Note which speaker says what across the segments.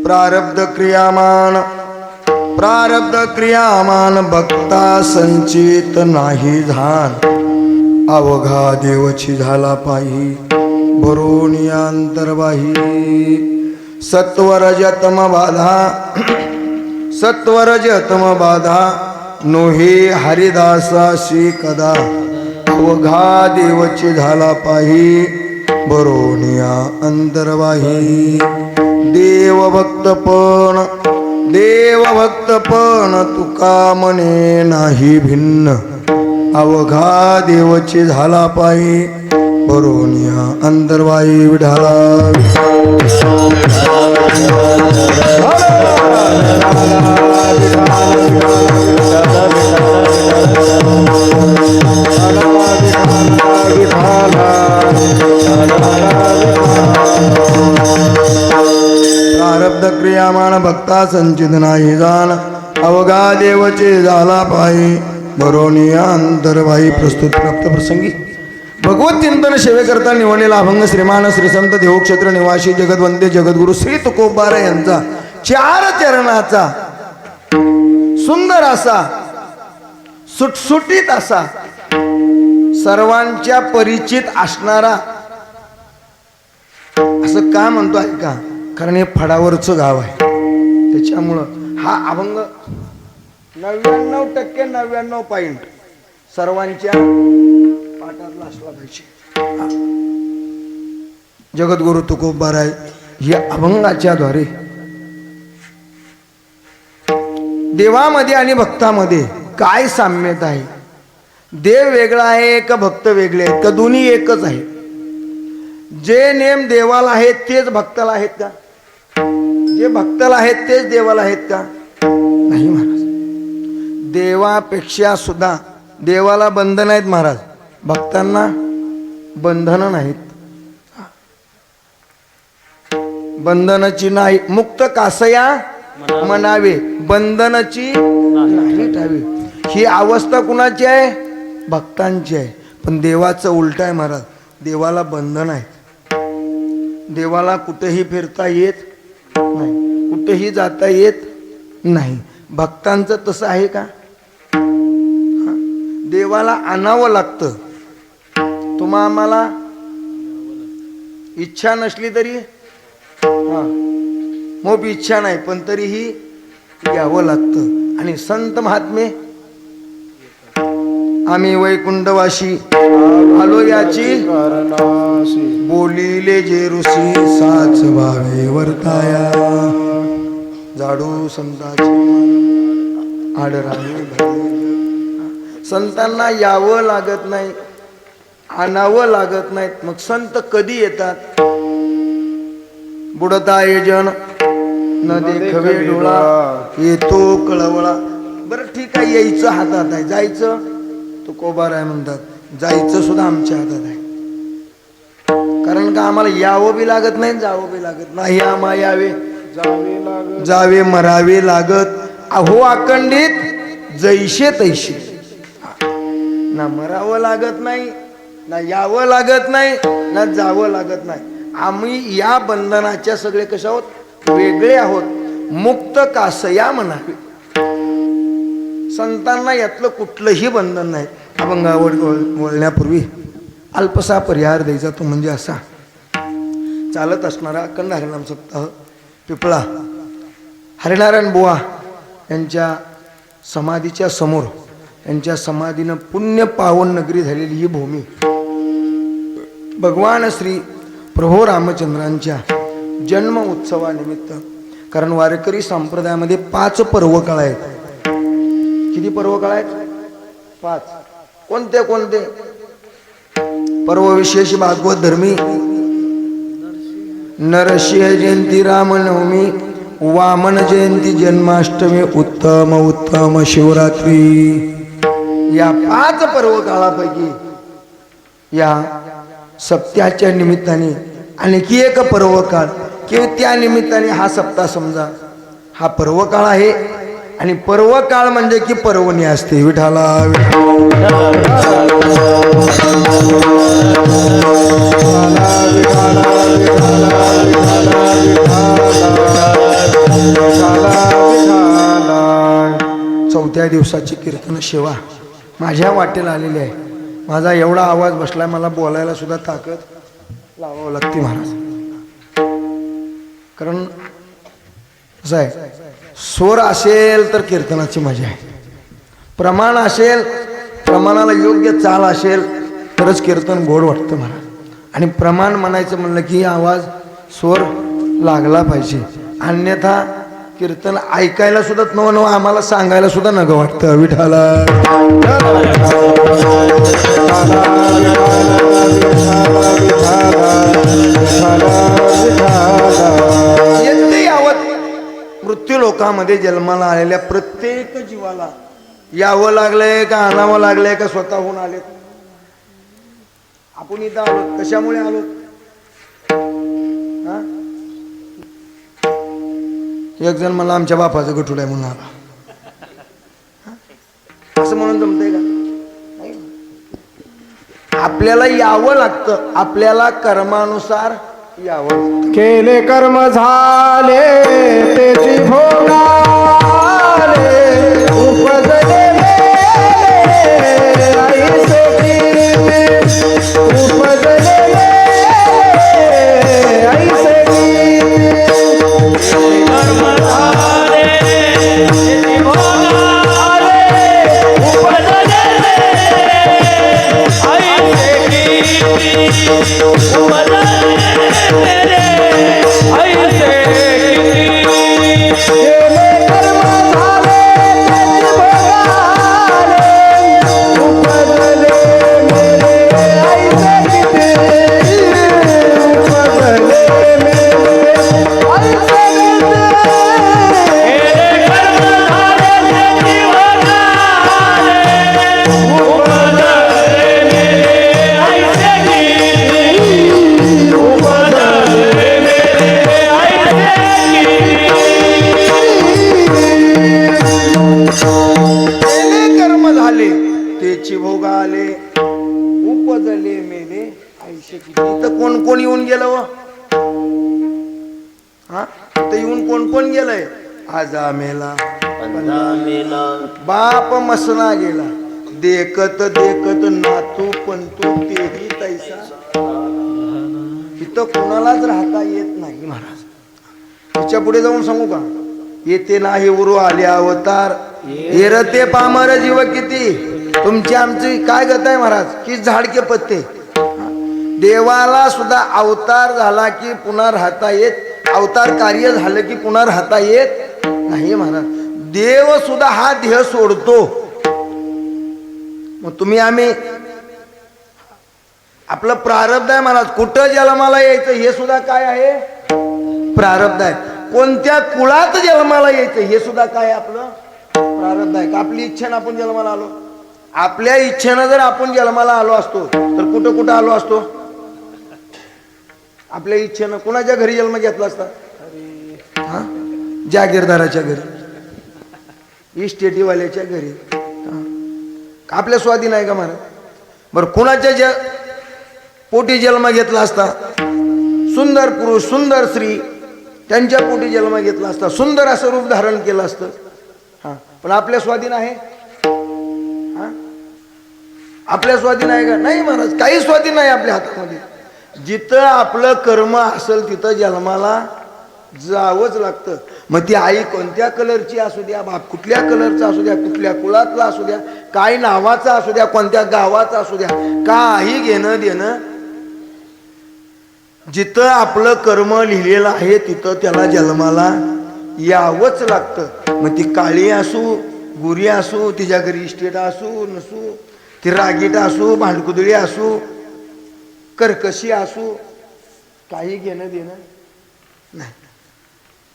Speaker 1: प्रारब्ध क्रियामान भक्ता संचित नाही झान अवघा देवची झाला पाही भरून अंतर्वाही सत्वरजतम बाधा नोहे हरिदासाशी कदा अवघा देवची झाला पाही भरून अंतर्वाही देवभक्तपण तुका मने नाही भिन्न अवघा देवची झाला पायी भरून अंतर्वायी विढाला प्रारब्ध क्रियामान भक्ता संचित नाही जाण अवघा देवचे झाला पायी भरोनी अंतर्वाही. प्रस्तुत प्राप्त प्रसंगी भगवत चिंतन सेवेकरता निवडलेला अभंग श्रीमान श्री संत देवक्षेत्र निवासी जगदवंदे जगद्गुरु श्री तुकोबारा यांचा 4 चरणाचा सुंदर असा सुटसुटीत असा सर्वांच्या परिचित असणारा असं का म्हणतो आहे का, कारण हे फडावरचं गाव आहे त्याच्यामुळं हा अभंग 99% सर्वांच्या पाठातला असला पाहिजे. जगद्गुरु तुकोबाराय या अभंगाच्या द्वारे देवामध्ये आणि भक्तामध्ये काय साम्यता आहे, देव वेगळा आहे का भक्त वेगळे आहेत का दोन्ही एकच आहे, जे नेम देवाला आहेत तेच भक्ताला आहेत का, जे भक्ताला आहेत तेच देवाला आहेत का, नाही महाराज. देवापेक्षा सुद्धा देवाला बंधन आहेत महाराज, भक्तांना बंधन नाहीत. बंधनाची नाही मुक्त कासया म्हणावे बंधनाची नाही ठावे. ही अवस्था कुणाची आहे, भक्तांची आहे. पण देवाचं उलट आहे महाराज, देवाला बंधन आहे, देवाला कुठेही फिरता येत नाही, कुठेही जाता येत नाही. भक्तांचं तसं आहे का, देवाला आणावं लागतं. तुम्हा आम्हाला इच्छा नसली तरी मोठी इच्छा नाही पण तरीही घ्यावं लागतं. आणि संत महात्मे आम्ही वैकुंठवाशी आलो याची बोलिले जे ऋषी साच भावे वर्ताया जाडू संताची आडराणी भरले. संतांना यावं लागत नाही, आणावं लागत नाहीत. मग संत कधी येतात, बुडता जन न देखवे डोळा येतो कळवळा. बरं ठीक आहे, यायचं हातात आहे, जायचं तुकोबार आहे म्हणतात, जायचं सुद्धा आमच्या हातात आहे. कारण का आम्हाला यावं बी लागत नाही, जावं बी लागत नाही. आम्हा यावे जावे मरावे लागत. अहो अखंडित जैसे तैसे, ना मरावं लागत नाही, ना यावं लागत नाही, ना जावं लागत नाही. आम्ही या बंधनाच्या सगळे कशा आहोत, वेगळे आहोत. मुक्त कासया म्हणावे. संतांना यातलं कुठलंही बंधन नाही. अभंगावर वळण्यापूर्वी अल्पसा परिहार द्यायचा, तो म्हणजे असा. चालत असणारा अखंड हरिनाम सप्ताह पिपळा हरिनारायण बुवा यांच्या समाधीच्या समोर, यांच्या समाधीनं पुण्य पावन नगरी झालेली ही भूमी भगवान श्री प्रभू रामचंद्रांच्या जन्म उत्सवानिमित्त. कारण वारकरी संप्रदायामध्ये 5 पर्वकाळ आहेत. किती पर्वकाळ आहेत, 5. कोणते कोणते पर्व विशेष भागवत धर्मी, नरसिंह जयंती, रामनवमी, वामन जयंती, जन्माष्टमी, उत्तम शिवरात्री. या 5 पर्व काळापैकी या सप्त्याच्या निमित्ताने आणखी एक पर्व काळ किंवा त्या निमित्ताने हा सप्ताह समजा हा पर्व काळ आहे. आणि पर्व काळ म्हणजे की पर्वणी असते. विठाला विठाला दिवसाची कीर्तन सेवा माझ्या वाटेला आलेली आहे. माझा एवढा आवाज बसलाय, मला बोलायला सुद्धा ताकद लावावं लागते महाराज. कारण कसं आहे, स्वर असेल तर कीर्तनाची मजा आहे, प्रमाण असेल, प्रमाणाला योग्य चाल असेल तरच कीर्तन गोड वाटतं महाराज. आणि प्रमाण म्हणायचं म्हणलं की आवाज स्वर लागला पाहिजे, अन्यथा कीर्तन ऐकायला सुद्धा नवं आम्हाला सांगायला सुद्धा नगं वाटतं. विठाला येते यावत मृत्यू लोकामध्ये जन्माला आलेल्या प्रत्येक जीवाला यावं लागलंय का आणावं लागलंय का स्वतःहून आले? आपण इथं आलो कशामुळे आलो? एक जण मला आमच्या बापाचं गठुड आहे म्हणून आला, असं म्हणून जमतंय का? आपल्याला यावं लागतं, आपल्याला कर्मानुसार यावं.
Speaker 2: केले कर्म झाले त्याची भोगाले, उपजले ऐसे उपजले ऐसे कर्म झाले त्याची भोगाले, उपजले
Speaker 1: भोगाले, उपजले मेले आयुष्य. इथं कोण कोण येऊन गेलं व? हा, इथं येऊन कोण कोण गेलंय? आजा मेला, बाप मसना गेला, देखत देखत नातू पंतू तेही तैसा. इथं कोणालाच राहता येत नाही महाराज. तिच्या पुढे जाऊन सांगू का? येते नाही उरू आले अवतार, येरते पामर जीव किती. तुमची आमची काय गत आहे महाराज की झाडके पत्ते. देवाला सुद्धा अवतार झाला की पुन्हा राहता येत, अवतार कार्य झालं की पुन्हा राहता येत नाही महाराज. देव सुद्धा हा देह सोडतो. मग तुम्ही आम्ही आपलं प्रारब्ध आहे महाराज. कुठं जन्माला यायचं हे सुद्धा काय आहे? प्रारब्ध आहे. कोणत्या कुळात जन्माला यायचं हे सुद्धा काय आपलं प्रारब्ध आहे. आपली इच्छेनं आपण जन्माला आलो. आपल्या इच्छेनं जर आपण जन्माला आलो असतो तर कुठं कुठं आलो असतो? आपल्या इच्छेनं कुणाच्या घरी जन्म घेतला असता? जागीरदाराच्या घरी, इस्टेटीवाल्याच्या घरी. आपल्या स्वाधीन आहे का महाराज? बरं, कुणाच्या पोटी जन्म घेतला असता? सुंदर पुरुष, सुंदर स्त्री, त्यांच्या पोटी जन्म घेतला असता, सुंदर असं रूप धारण केलं असतं. हा, पण आपल्या स्वाधीन आहे? आपल्या स्वाधीन आहे का? नाही महाराज, काही स्वाधीन नाही आपल्या हातामध्ये. जिथं आपलं कर्म असेल तिथं जन्माला जावंच लागतं. मग ती आई कोणत्या कलरची असू द्या, बाप कुठल्या कलरचा असू द्या, कुठल्या कुळातला असू द्या, काय नावाचा असू द्या, कोणत्या गावाचा असू द्या, काही घेणं देणं. जिथं आपलं कर्म लिहिलेलं आहे तिथं त्याला जन्माला यावंच लागतं. मग ती काळी असू, गोरी असू, तिच्या घरी इस्टेट असू नसू, ती रागीट असू, भांडकुदळी असू, कर्कशी असू, काही घेणं देणं नाही.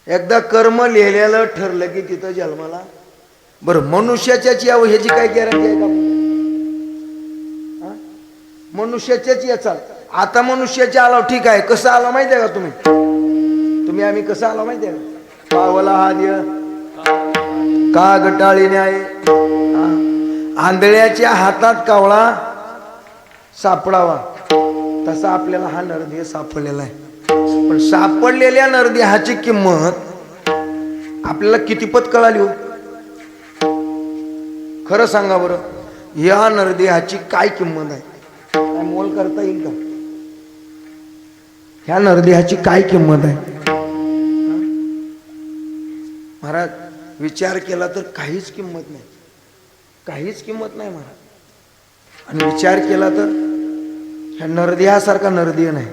Speaker 1: एकदा कर्म लिहिलेलं ठरलं की तिथं जन्माला. बरं, मनुष्याच्याच यावं ह्याची काय गॅरंटी आहे का? मनुष्याच्याच याचा. आता मनुष्याच्या आलो ठीक आहे. कसं आला माहिती आहे का तुम्ही आम्ही कसं आला माहिती आहे का? पावला हा दिय का गटाळीने आहे. आंधळ्याच्या हातात कावळा सापडावा तसा आपल्याला हा नरदेह सापडलेला आहे. पण सापडलेल्या नरदेहाची किंमत आपल्याला कितीपत कळाली हो? खरं सांगा बरं, या नरदेहाची काय किंमत आहे? काय मोल करता येईल का? ह्या नरदेहाची काय किंमत आहे? महाराज विचार केला तर काहीच किंमत नाही, काहीच किंमत नाही महाराज. आणि विचार केला तर ह्या नरदेहासारखा नरदेह नाही.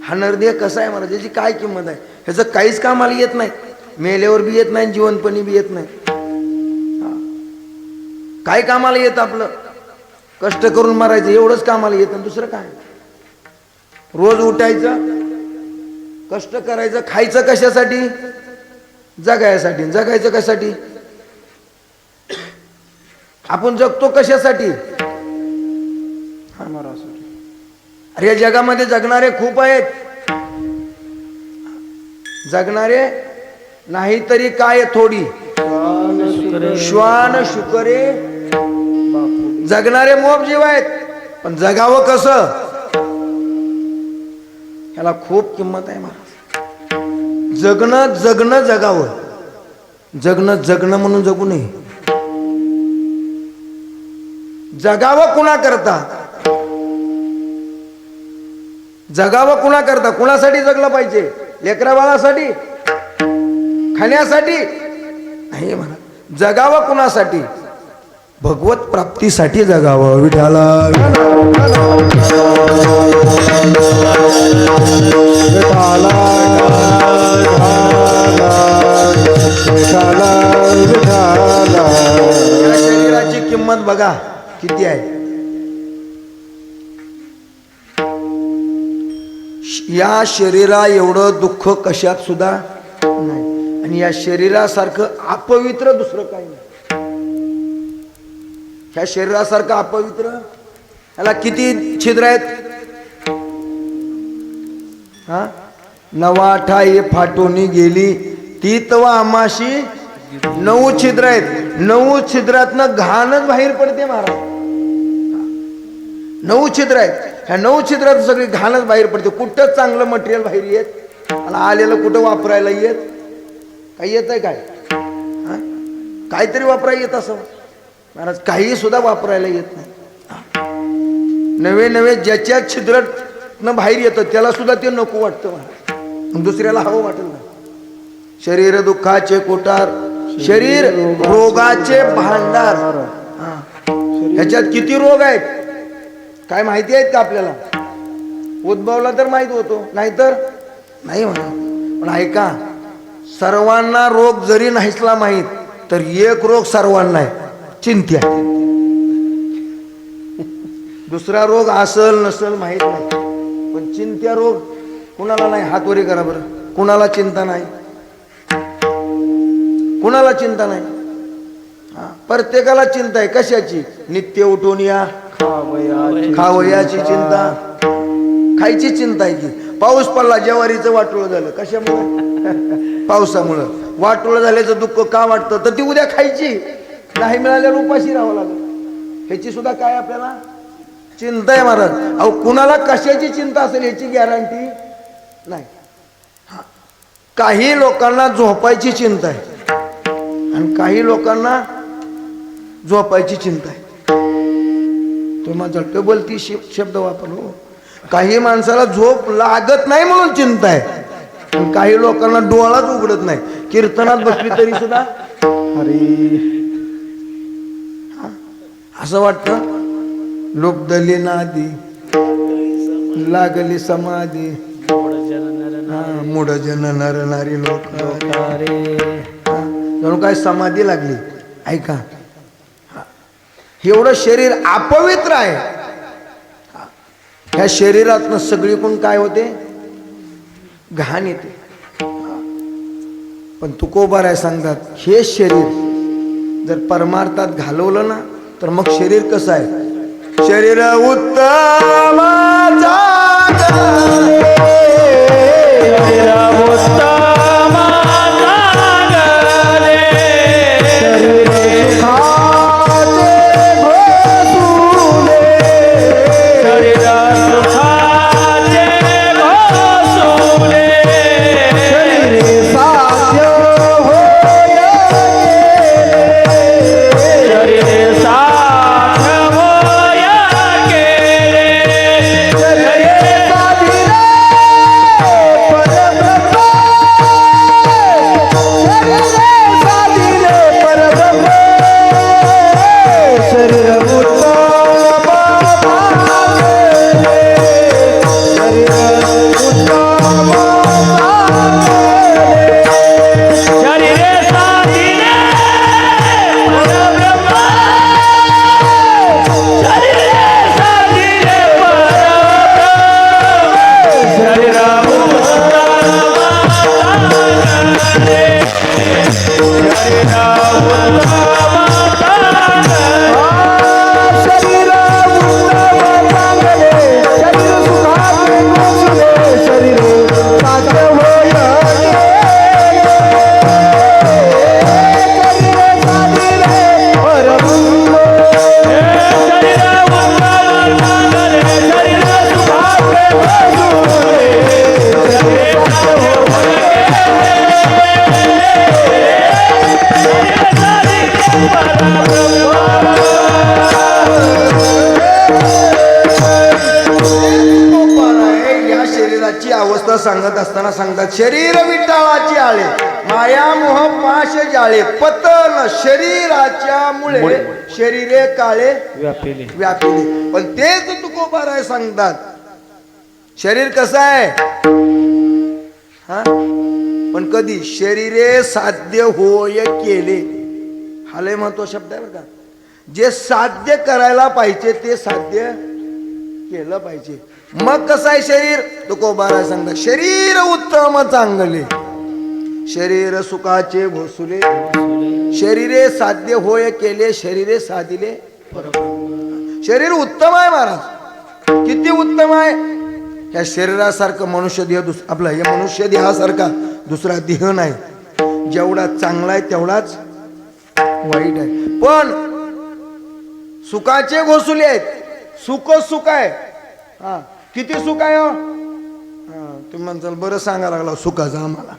Speaker 1: हा नरदेह कसा आहे महाराज, याची काय किंमत आहे? ह्याचं काहीच कामाला येत नाही, मेल्यावर बी येत नाही, जिवंतपणी बी येत नाही. काय कामाला येत? आपलं कष्ट करून मारायचं एवढंच कामाला येतं, दुसरं काय? रोज उठायचं, कष्ट करायचं, खायचं कशासाठी? जगायसाठी. जगायचं कशासाठी? आपण जगतो कशासाठी? अरे या जगामध्ये जगणारे खूप आहेत, जगणारे नाही तरी काय थोडी श्वान शुकरे. जगणारे मोप जीव आहेत, पण जगावं कसं ह्याला खूप किंमत आहे महाराज. जगणं जगणं जगावं, जगणं जगणं म्हणून जगू नये. जगावं कुणा करता? जगावं कुणा करता? कुणासाठी जगलं पाहिजे? लेकरा बाळासाठी, खाण्यासाठी नाही म्हणा. जगावं कुणासाठी? भगवत प्राप्तीसाठी जगावं. विठाला या शरीराची किंमत बघा किती आहे. या शरीरा एवढं दुःख कशात सुद्धा नाही, आणि या शरीरासारखं अपवित्र दुसरं काही नाही. ह्या शरीरासारखं अपवित्र ह्याला किती छिद्र आहेत? हा, नवाठा ये फाटोनी गेली ती तवा आमाशी 9 छिद्र आहेत. 9 छिद्रातनं घाणच बाहेर पडते महाराज. 9 छिद्र आहेत, ह्या 9 छिद्रात सगळी घाणच बाहेर पडते. कुठं चांगलं मटेरियल बाहेर येत? आणि आलेलं कुठं वापरायला येत? काही येत आहे काय? काहीतरी वापरायला येत असं महाराज? काही सुद्धा वापरायला येत नाही. नवे नवे ज्याच्या छिद्रातनं बाहेर येतं त्याला सुद्धा ते नको वाटतं महाराज, दुसऱ्याला हवं वाटत नाही. शरीर दुःखाचे कोठार, शरीर रोगाचे भांडार. ह्याच्यात किती रोग आहेत काय माहिती आहेत का आपल्याला? उद्भवला तर माहित होतो, नाहीतर नाही म्हणा. पण ऐका, सर्वांना रोग जरी नाहीसला माहित तर एक रोग सर्वांना आहे, चिंत्या. दुसरा रोग असल नसल माहित नाही, पण चिंत्या रोग कुणाला नाही? हात वरी करा बरं. कुणाला चिंता नाही? कुणाला चिंता नाही? प्रत्येकाला चिंता आहे. कशाची? नित्य उठून या खावयाची चिंता, खायची चिंता आहे की. पाऊस पडला, ज्वारीचं वाटोळ झालं, कशामुळे? पावसामुळं. वाटोळ झाल्याचं दुःख का वाटतं? तर ती उद्या खायची नाही, मिळाल्यावर उपाशी राहावं लागलं. ह्याची सुद्धा काय आपल्याला चिंता आहे महाराज. अहो कुणाला कशाची चिंता असेल याची गॅरंटी नाही. काही लोकांना झोपायची चिंता आहे आणि काही लोकांना झोपायची चिंता आहे. तुम्हाला झटके बोलती शब्द वापरलो. काही माणसाला झोप लागत नाही म्हणून चिंता आहे, आणि काही लोकांना डोळाच उघडत नाही. कीर्तनात बसली तरी सुद्धा अरे असं वाटतं लुब्धली नादी लागली समाधी, मूढ जन नर नारी लोक जणू काय समाधी लागली. ऐका, एवढं शरीर अपवित्र आहे. ह्या शरीरातनं सगळीकडून काय होते? घाण येते. पण तुकोबाराय सांगतात, हे शरीर जर परमार्थात घालवलं ना तर मग शरीर कसं आहे? शरीर उत्तम सांगतात शरीर विटाळाचे आळे माया मोह पाश जाळे पतन शरीराच्या मुळे शरीरे काळे
Speaker 2: व्यापिले
Speaker 1: व्यापिले. पण तेच तुकोबाराय सांगतात शरीर कसं आहे हा पण कधी शरीरे साध्य होय केले. हा लय महत्वाचा शब्द आहे बरं का. जे साध्य करायला पाहिजे ते साध्य केलं पाहिजे. मग कसं आहे शरीर तुकोबाराय सांगतात शरीर उत्तम चांगले शरीर सुखाचे घोसुले शरीरे साध्य होय केले शरीरे साधिले. शरीर उत्तम आहे महाराज. किती उत्तम आहे. या शरीरासारखं मनुष्य देह आपला या मनुष्य देहासारखा दुसरा देह नाही. जेवढा चांगला आहे तेवढाच वाईट आहे. पण सुखाचे घोसुले आहेत. सुख सुख आहे. हा किती सुख आहे हो. तुम्ही म्हणताल बरं सांगा लागला सुखाचं आम्हाला.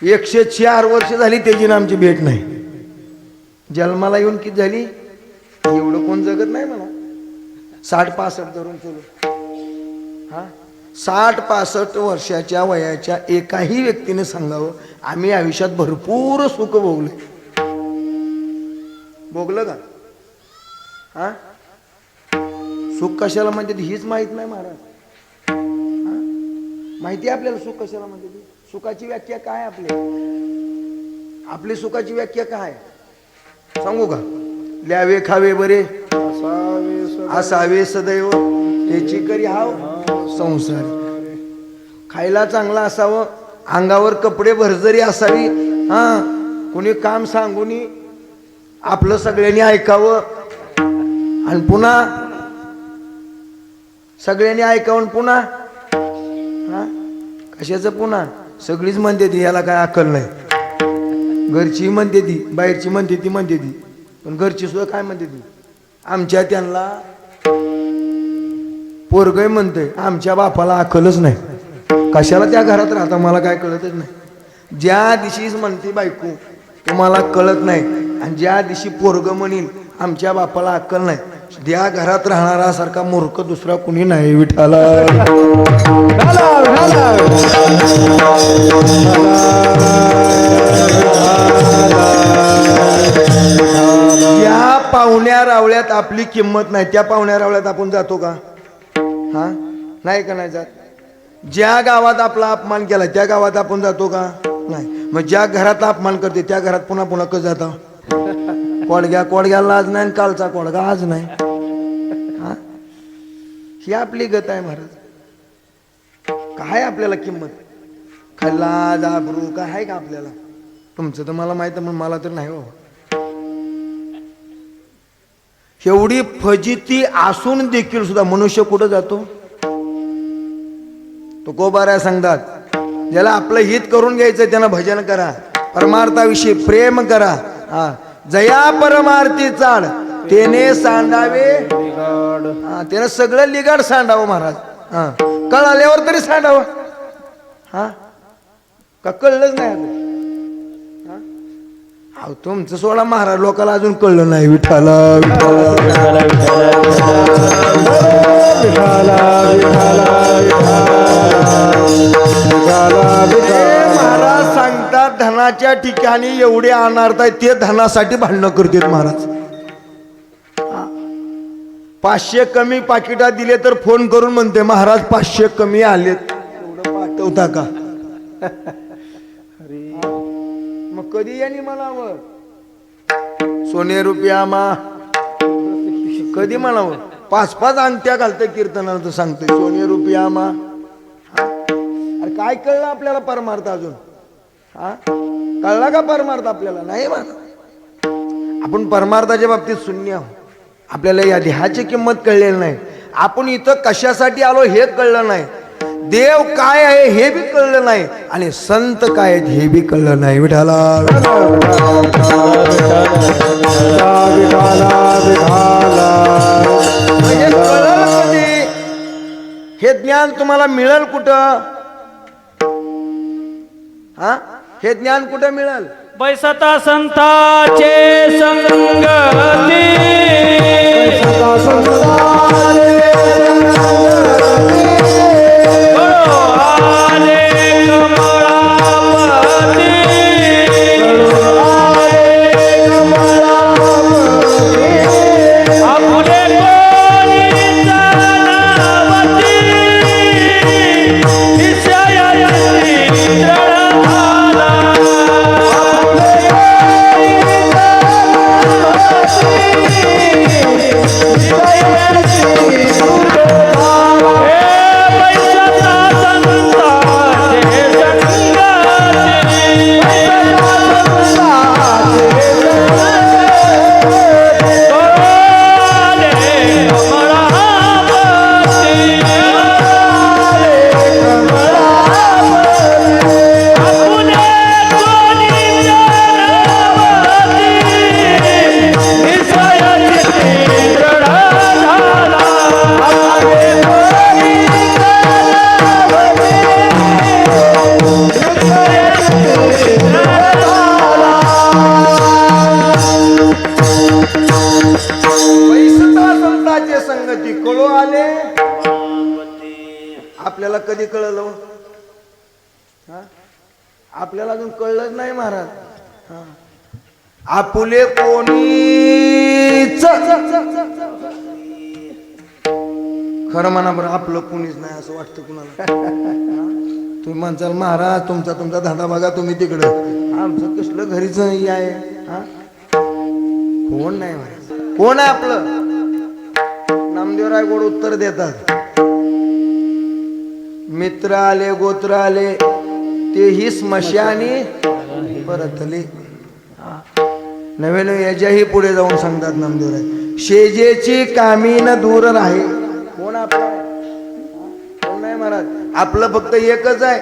Speaker 1: 104 वर्ष झाली त्याची ना आमची भेट नाही. जन्माला येऊन किती झाली एवढं कोण जगत नाही मला. 60-65 धरून चलो. हा 60-65 वर्षाच्या वयाच्या एकाही व्यक्तीने सांगावं आम्ही आयुष्यात भरपूर सुख भोगलं का. हा सुख कशाला म्हणते हीच माहित नाही महाराज. माहिती आहे आपल्याला सुख कशाला म्हणते. सुखाची व्याख्या काय आपली सुखाची व्याख्या काय सांगू का. ल्यावे खावे बरे असावे सदैव त्याची करी हाव संसार. खायला चांगला असावं अंगावर कपडे भरजरी असावी. हा कोणी काम सांगून आपलं सगळ्यांनी ऐकावं आणि पुन्हा सगळ्यांनी ऐकावून पुन्हा हा कशाचं पुन्हा. सगळीच म्हणते ती याला काय अक्कल नाही. घरची म्हणते ती बाहेरची म्हणते ती पण घरची सुद्धा काय म्हणते ती आमच्या त्यांना पोरगय म्हणतंय आमच्या बापाला अक्कलच नाही. कशाला त्या घरात राहता मला काय कळतच नाही. ज्या दिवशीच म्हणते बायको तुम्हाला कळत नाही आणि ज्या दिवशी पोरग म्हणील आमच्या बापाला अक्कल नाही त्या घरात राहणारा सारखा मूर्ख दुसरा कुणी नाही. विठाला या पाहुण्या रावळ्यात आपली किंमत नाही. त्या पाहुण्या रावळ्यात आपण जातो का. हा नाही का नाही जात. ज्या गावात आपला अपमान केला त्या गावात आपण जातो का नाही. मग ज्या घरात अपमान करते त्या घरात पुन्हा पुन्हा कसं जातो. कोडग्याला आज नाही कालचा कोडगा आज नाही. हा ही आपली गत आहे महाराज. काय आपल्याला किंमत काय लाज आबरू काय आहे का आपल्याला. तुमचं तर मला माहित आहे पण मला तर नाही हो. एवढी फजिती असून देखील सुद्धा मनुष्य कुठं जातो. तुकोबाराय सांगतात ज्याला आपलं हित करून घ्यायचं त्यानं भजन करा. परमार्थाविषयी प्रेम करा. हा जया परमार्थी चाड तेने सांडावे त्यानं सगळं लिगाड सांडावं महाराज. हा कळ आल्यावर तरी सांडावं. हा का कळलंच नाही आता. तुमचं सोडा महाराज लोकांना अजून कळलं नाही. विठाला महाराज सांगतात धनाच्या ठिकाणी एवढे अनार्थ आहेत ते धनासाठी भांडणं करतात महाराज. 500 कमी पाकिटात दिले तर फोन करून म्हणते महाराज 500 कमी आलेत एवढं पाठवता का. मग कधी यांनी म्हणावं सोने रुपया मा कधी म्हणावं. 5-5 अंगठ्या घालतं कीर्तनाला तर सांगतोय सोने रुपया मा. अरे काय कळलं आपल्याला परमार्थ अजून. हा कळला का परमार्थ आपल्याला नाही म्हणा. आपण परमार्थाच्या बाबतीत शून्य आहोत. आपल्याला या देहाची किंमत कळलेली नाही. आपण इथं कशासाठी आलो हे कळलं नाही. देव काय आहे हे बी कळलं नाही आणि संत काय आहेत हे बी कळलं नाही. विठाला हे ज्ञान तुम्हाला मिळेल कुठं. हा हे ज्ञान कुठं मिळेल.
Speaker 2: बैसता संताचे संगती
Speaker 1: हा? आपल्याला अजून कळलंच नाही महाराज. हा. आपुले कोणीच खरं म्हणा बरं, आपलं कोणीच नाही असं वाटतं कुणाला. तुम्ही म्हणसाल महाराज तुमचा तुमचा धंदा बघा, तुम्ही तिकडं, आमचं कसलं घरीच आहे. हा? कोण नाही महाराज, कोण आहे आपलं? नामदेवराय गोड उत्तर देतात. मित्र आले गोत्र आले तेही स्मशानी परतले. नवे नवे याच्याही पुढे जाऊन सांगतात नामदेवराय, शेजेची कामी न दूर राहे. कोण आपलं? कोण नाही महाराज, आपलं फक्त एकच आहे.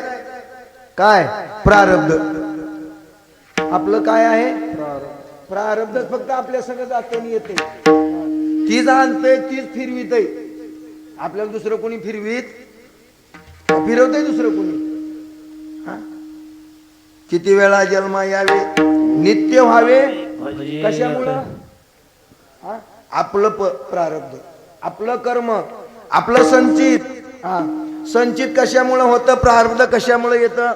Speaker 1: काय? प्रारब्ध. आपलं काय आहे? प्रारब्ध फक्त आपल्या सगळं जातून येते, तीच आणतंय तीच फिरवितय. आपल्याला दुसरं कोणी फिरवतंय दुसरं कोणी? किती वेळा जन्म यावे, नित्य व्हावे. कशामुळं? आपलं प्रारब्ध, आपलं कर्म, आपलं संचित. संचित कशामुळं होतं, प्रारब्ध कशामुळे येतं?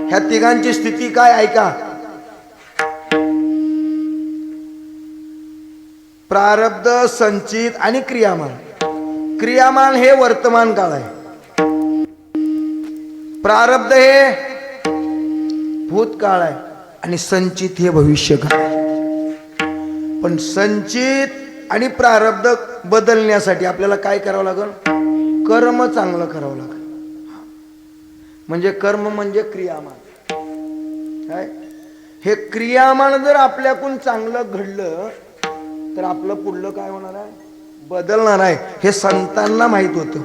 Speaker 1: ह्या तिघांची स्थिती काय ऐका. प्रारब्ध, संचित आणि क्रियामान. क्रियामान हे वर्तमान काळ आहे, प्रारब्ध हे भूतकाळ आहे आणि संचित हे भविष्य काळ आहे. पण संचित आणि प्रारब्ध बदलण्यासाठी आपल्याला काय करावं लागेल? कर्म चांगलं करावं लागेल. म्हणजे कर्म म्हणजे क्रियामान. काय? हे क्रियामान जर आपल्याकडून चांगलं घडलं तर आपलं पुढलं काय होणार आहे? बदलणार आहे. हे संतांना माहित होतं,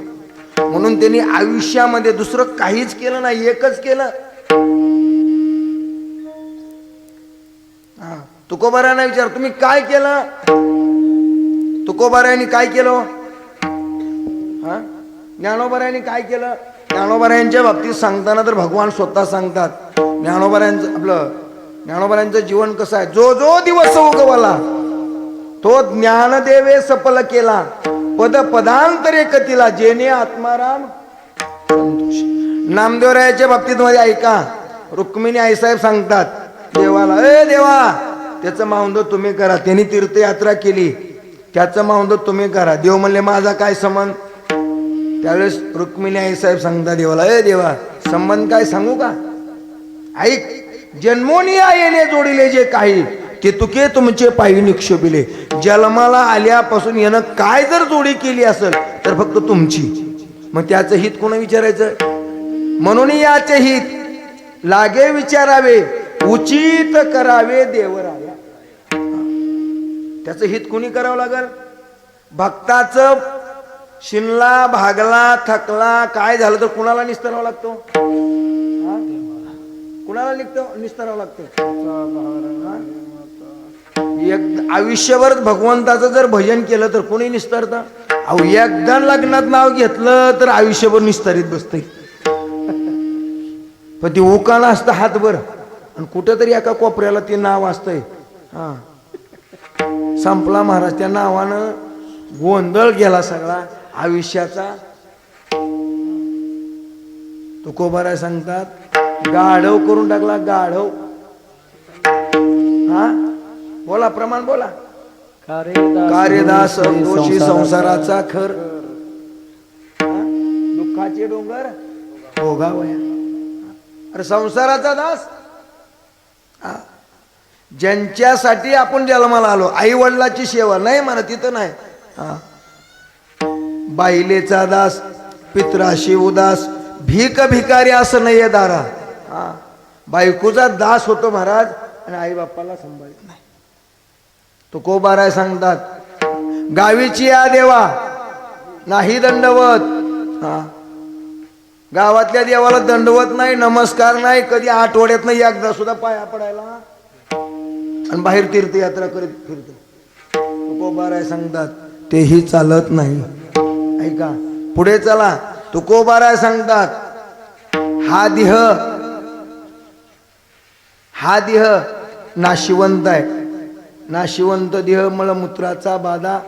Speaker 1: म्हणून त्यांनी आयुष्यामध्ये दुसरं काहीच केलं नाही, एकच केलं. तुकोबारायांना विचार, तुम्ही काय केलं? तुकोबारायांनी काय केलं? ज्ञानोबारायांनी काय केलं? ज्ञानोबारायांच्या बाबतीत सांगताना तर भगवान स्वतः सांगतात. ज्ञानोबारायांचं जीवन कसं आहे? जो जो दिवस उगवला तो ज्ञानदेवे सफल केला, पद पदांतरे कथिला, जेने आत्माराम संतोष. नामदेवरायाच्या बाबतीत मध्ये ऐका, रुक्मिणी आईसाहेब सांगतात देवाला, ए देवा, त्याचं मावंद तुम्ही करा. त्यांनी तीर्थयात्रा केली, त्याचं मावंद तुम्ही करा. देव म्हणले माझा काय संबंध? त्यावेळेस रुक्मिणी आईसाहेब सांगतात देवाला, ए देवा, संबंध काय सांगू का? ऐक, जन्मोनिया येणे जोडिले जे काही, ते तुके तुमचे पायी निक्षोपिले. जन्माला आल्यापासून यानं काय जर जोडी केली असेल तर फक्त तुमची. मग त्याचं हित कोण विचारायचं? म्हणून याचे हित लागे विचारावे, उचित करावे देवराया. त्याचं हित कोणी करावं लागल? भक्ताचं शिनला भागला थकला काय झालं तर कुणाला निस्तरावं लागतो? कुणाला निस्तरावं लागतं? एक आयुष्यभर भगवंताचं जर भजन केलं तर कोणी निस्तरतं? अहो, एकदा लग्नात नाव घेतलं तर आयुष्यभर निस्तरित बसतंय. पण ती उकाणं असतं हातभर आणि कुठेतरी एका कोपऱ्याला ते नाव असतंय. संपला महाराज, त्या नावानं गोंधळ गेला सगळा आयुष्याचा. तुकोबाराय सांगतात, गाढव करून टाकला, गाढव. बोला, प्रमाण बोला. कार्यदास दोषी संसाराचा खर, दुःखाचे डोंगर भोगावया. अरे संसाराचा दास, ज्यांच्यासाठी आपण जन्माला आलो, आई वडिलाची सेवा नाही म्हणा, तिथं नाही. बाईलेचा दास, पित्राशी उदास, भीक भिकारी असं नाहीये दारा. बायकोचा दास होतो महाराज आणि आई बाप्पाला सांभाळत नाही. तुकोबाराय सांगतात, गावीची या देवा नाही दंडवत. गावातल्या देवाला दंडवत नाही, नमस्कार नाही, कधी आठवड्यात नाही एकदा सुद्धा पाया पडायला, आणि बाहेर तीर्थयात्रा करीत फिरतो. तुकोबाराय सांगतात तेही चालत नाही. ऐका, पुढे चला. तुकोबाराय सांगतात, हा देह नाशिवंत आहे. नाशिवंत देह मलमूत्राचा बाधा,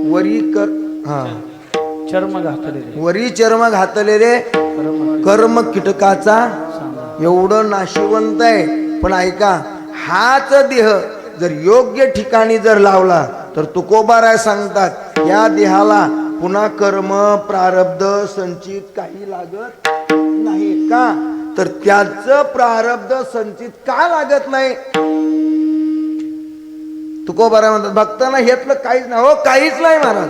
Speaker 1: वरी चर्म घातलेले कर्म कीटकाचा एवढं नाशिवंत आहे. पण ऐका, हाच देह जर योग्य ठिकाणी जर लावला तर तुकोबाराय सांगतात या देहाला पुन्हा कर्म प्रारब्ध संचित काही लागत नाही. का तर त्याचं प्रारब्ध संचित का लागत नाही? तुकोबाराय म्हणतात भक्तांना हेतलं काहीच नाही. हो काहीच नाही महाराज,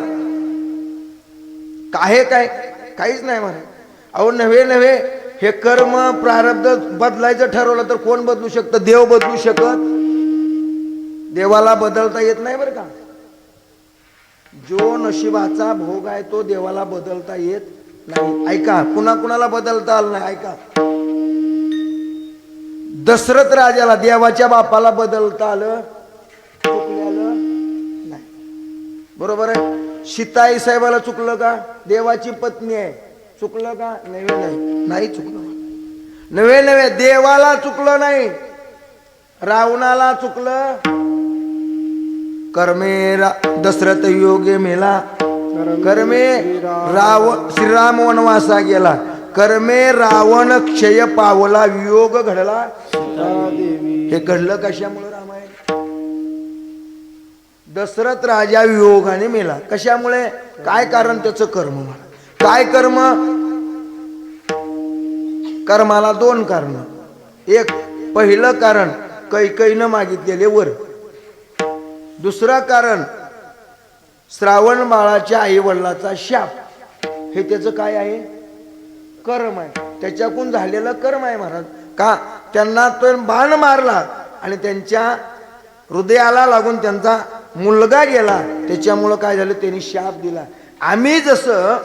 Speaker 1: काहीच नाही महाराज. अहो नव्हे हे कर्म प्रारब्ध बदलायचं ठरवलं तर कोण बदलू शकतं? देव बदलू शकत? देवाला बदलता येत नाही बरं का. जो नशिबाचा भोग आहे तो देवाला बदलता येत नाही. ऐका, कुणाला बदलता आलं नाही. ऐका, दशरथ राजाला देवाच्या बापाला बदलता आलं चुकलेलं नाही. बरोबर आहे. सीताई साहेबाला चुकलं का? देवाची पत्नी आहे, चुकलं का? नाही चुकलं. नव्हे देवाला चुकलं नाही, रावणाला चुकलं. कर्मे दशरथ योगे मेला, कर्मे श्रीराम वनवासा गेला, कर्मे रावण क्षय पावला, वियोग घडला. हे घडलं कशामुळे? रामायण. दशरथ राजा वियोगाने मेला. कशामुळे? काय कारण? त्याचं कर्म. काय कर्म? कर्माला दोन कारण. एक पहिलं कारण कैकईनं मागितलेले वर. दुसरं कारण श्रावण बाळाच्या आई वडिलाचा शाप. हे त्याचं काय आहे? कर्म आहे. त्याच्याकडून झालेलं कर्म आहे महाराज. का? त्यांना तो बाण मारला आणि त्यांच्या हृदयाला लागून त्यांचा मुलगा गेला. त्याच्यामुळं काय झालं? त्यांनी शाप दिला. आम्ही जसं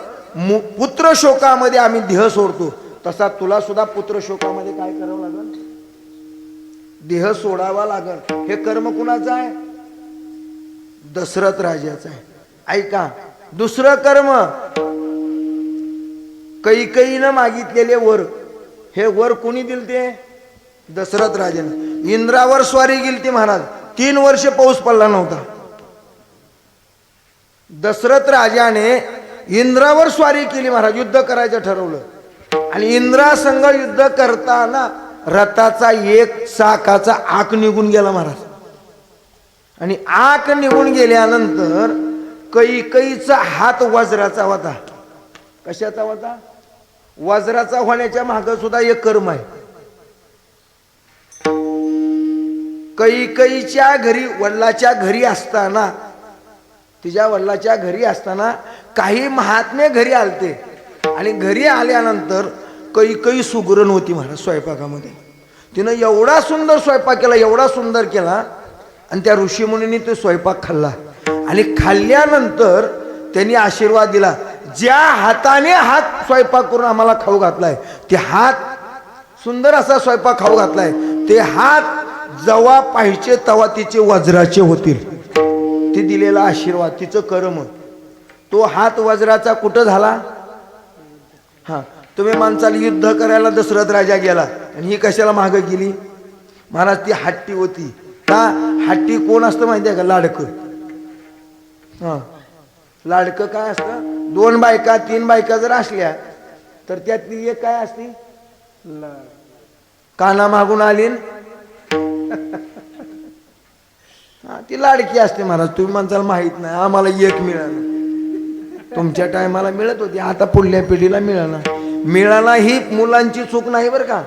Speaker 1: पुत्र शोकामध्ये आम्ही देह सोडतो, तसा तुला सुद्धा पुत्र शोकामध्ये काय करावं लागल? देह सोडावा लागल. हे कर्म कुणाचं आहे? दशरथ राजाचं आहे. ऐका, दुसरं कर्म कैकईनं मागितलेले वर. हे वर कोणी दिलते? दशरथ राजाने. इंद्रावर स्वारी गेलती महाराज. 3 वर्ष पाऊस पडला नव्हता. दशरथ राजाने इंद्रावर स्वारी केली महाराज. युद्ध करायचं ठरवलं आणि इंद्रासंग युद्ध करताना रथाचा एक चाकाचा आक निघून गेला महाराज. आणि आक निघून गेल्यानंतर कैकईचा हात वज्राचा होता. कशाचा होता? वज्राचा होण्याच्या मागे सुद्धा एक कर्म आहे. कैकईच्या घरी, वडिलाच्या घरी असताना, तिच्या वडिलाच्या घरी असताना काही महात्मे घरी आलते आणि घरी आल्यानंतर कैकई सुगरण होती महाराज स्वयंपाकामध्ये. तिनं एवढा सुंदर स्वयंपाक केला, एवढा सुंदर केला. आणि त्या ऋषीमुनींनी तो स्वयंपाक खाल्ला आणि खाल्ल्यानंतर त्यांनी आशीर्वाद दिला, ज्या हाताने हात स्वयंपाक करून आम्हाला खाऊ घातलाय, ते हात सुंदर असा स्वयंपाक खाऊ घातलाय, ते हात जेव्हा पाहिजे तेव्हा तिचे वज्राचे होतील. ती दिलेला आशीर्वाद, तिचं कर्म. तो हात वज्राचा कुठं झाला? हा, तुम्ही माणसाला युद्ध करायला दशरथ राजा गेला आणि ही कशाला मागे गेली महाराज? ती हट्टी होती. का? हट्टी कोण असतं माहिती आहे का? लाडकं. हा, लाडकं काय असतं? 2 बायका 3 बायका जर असल्या तर त्यातली एक काय असते? काना मागून आली. हा, ती लाडकी असते महाराज. तुम्ही माणसाला माहित नाही. आम्हाला एक मिळालं. तुमच्या टायमाला मिळत होती, आता पुढल्या पिढीला मिळाला ही मुलांची चूक नाही बरं का.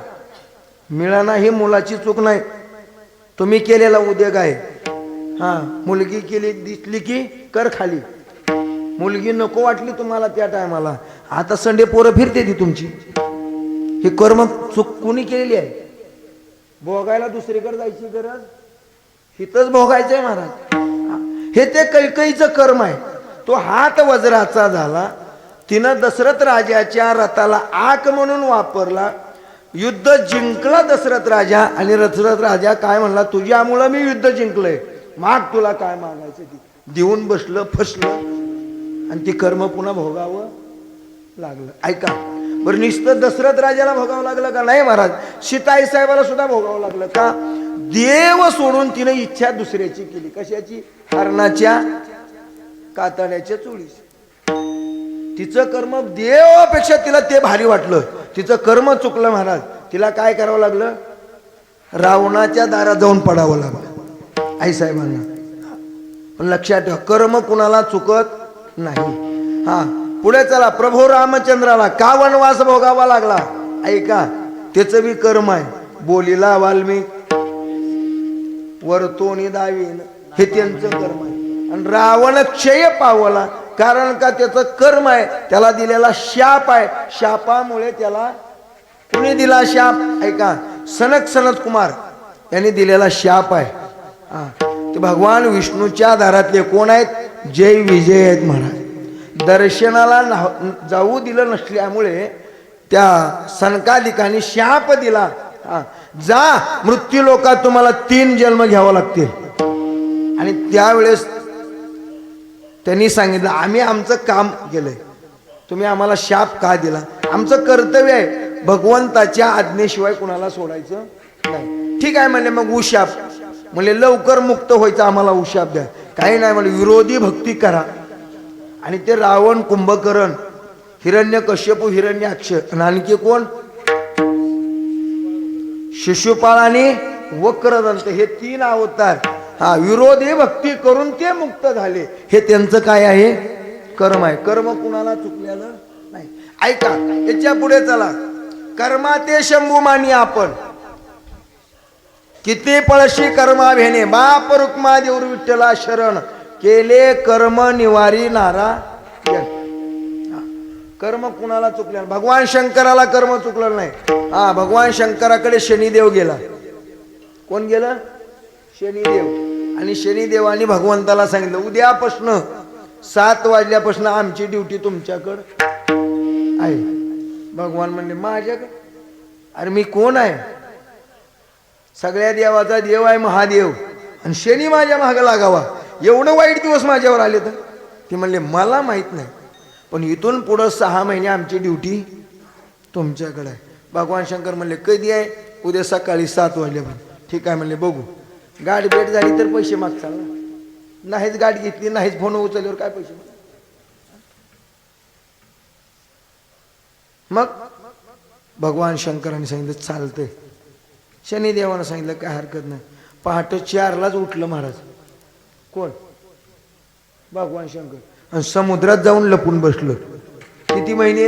Speaker 1: मिळाना ही मुलाची चूक नाही. तुम्ही केलेला उद्योग आहे. हा, मुलगी केली दिसली की कर खाली. मुलगी नको वाटली तुम्हाला त्या टायमाला, आता संडे पोरं फिरते ती तुमची. ही कर्म चूक कोणी केलेली आहे? भोगायला दुसरीकडे जायची गरज, हिथंच भोगायचंय महाराज. हे ते कैकईचं कर्म आहे. तो हात वज्राचा झाला. तिनं दशरथ राजाच्या रथाला आक म्हणून वापरला. युद्ध जिंकला दशरथ राजा. आणि दशरथ राजा काय म्हणला? तुझ्यामुळं मी युद्ध जिंकलंय, माग तुला काय मागायचं ती. देऊन बसलं, फसलं आणि ती कर्म पुन्हा भोगावं लागलं. ऐका बरं, नुसतं दशरथ राजाला भोगावं लागलं का? नाही महाराज, सीताई साहेबाला सुद्धा भोगावं लागलं. का? देव सोडून तिने इच्छा दुसऱ्याची केली. कशाची? हरणाच्या कातड्याच्या चोळीची. तिचं कर्म देवापेक्षा तिला ते भारी वाटलं. तिचं कर्म चुकलं महाराज. तिला काय करावं लागलं? रावणाच्या दारात जाऊन पडावं लागलं आईसाहेबांना. पण लक्षात ठेवा, कर्म कुणाला चुकत नाही. हा, पुढे चला. प्रभू रामचंद्राला का वनवास भोगावा लागला? ऐका, त्याचं बी कर्म आहे. बोलीला वाल्मिक, वरतोनी दावीन, हे त्यांचं कर्म आहे. आणि रावण क्षय पावला, कारण का त्याचं कर्म आहे. त्याला दिलेला शाप आहे. शापामुळे त्याला कुणी दिला शाप? ऐका, सनत कुमार यांनी दिलेला शाप आहे. ते भगवान विष्णूच्या दारातले कोण आहेत? जय विजय आहेत महाराज. दर्शनाला जाऊ दिलं नसल्यामुळे त्या सनकादिकांनी शाप दिला. जा, मृत्यू लोकात तुम्हाला 3 जन्म घ्यावं लागतील. आणि त्यावेळेस त्यांनी सांगितलं, आम्ही आमचं काम केलंय, तुम्ही आम्हाला शाप का दिला? आमचं कर्तव्य आहे, भगवंताच्या आज्ञेशिवाय कुणाला सोडायचं नाही. ठीक आहे म्हणले, मग उशाप. म्हणले लवकर मुक्त व्हायचं, आम्हाला उशाप द्या. काही नाही म्हणले, विरोधी भक्ती करा. आणि ते रावण, कुंभकर्ण, हिरण्यकश्यपू, हिरण्याक्ष, आणि आणखी कोण? शिशुपाळ आणि वक्रदंत, हे 3 अवतार. विरोधी भक्ती करून ते मुक्त झाले. हे त्यांचं काय आहे? कर्म आहे. कर्म कुणाला चुकलेलं नाही. ऐका, याच्या पुढे चला. कर्मा ते शंभू मानी आपण, किती पळशी कर्मा भेने, बाप रुक्मा देऊर विठ्ठला शरण, केले कर्म निवारी नारायण. कर्म कुणाला चुकलं? भगवान शंकराला कर्म चुकलं नाही. भगवान शंकराकडे शनिदेव गेला. कोण गेलं? शनिदेव. आणि शनिदेवानी भगवंताला सांगितलं, उद्यापासून 7 वाजल्यापासून आमची ड्युटी तुमच्याकडं आहे. भगवान म्हणले, माझ्याकडे? अरे मी कोण आहे? सगळ्या देवाचा देव आहे महादेव, आणि शनी माझ्या मागं लागावा, एवढं वाईट दिवस माझ्यावर आले तर? ते म्हणले, मला माहित नाही, पण इथून पुढं 6 महिने आमची ड्युटी तुमच्याकडे आहे. भगवान शंकर म्हणले, कधी आहे? उद्या सकाळी 7 वाजल्यापर्यंत. ठीक आहे म्हणले, बघू. गाडी भेट झाली तर पैसे मागचाल ना, नाहीच गाडी घेतली, नाहीच फोन उचलल्यावर काय पैसे? मग भगवान शंकरांनी सांगितलं, चालतंय. शनिदेवानं सांगितलं, काय हरकत नाही. पहाटे 4लाच उठलं महाराज. कोण? भगवान शंकर. आणि समुद्रात जाऊन लपून बसलं. किती महिने?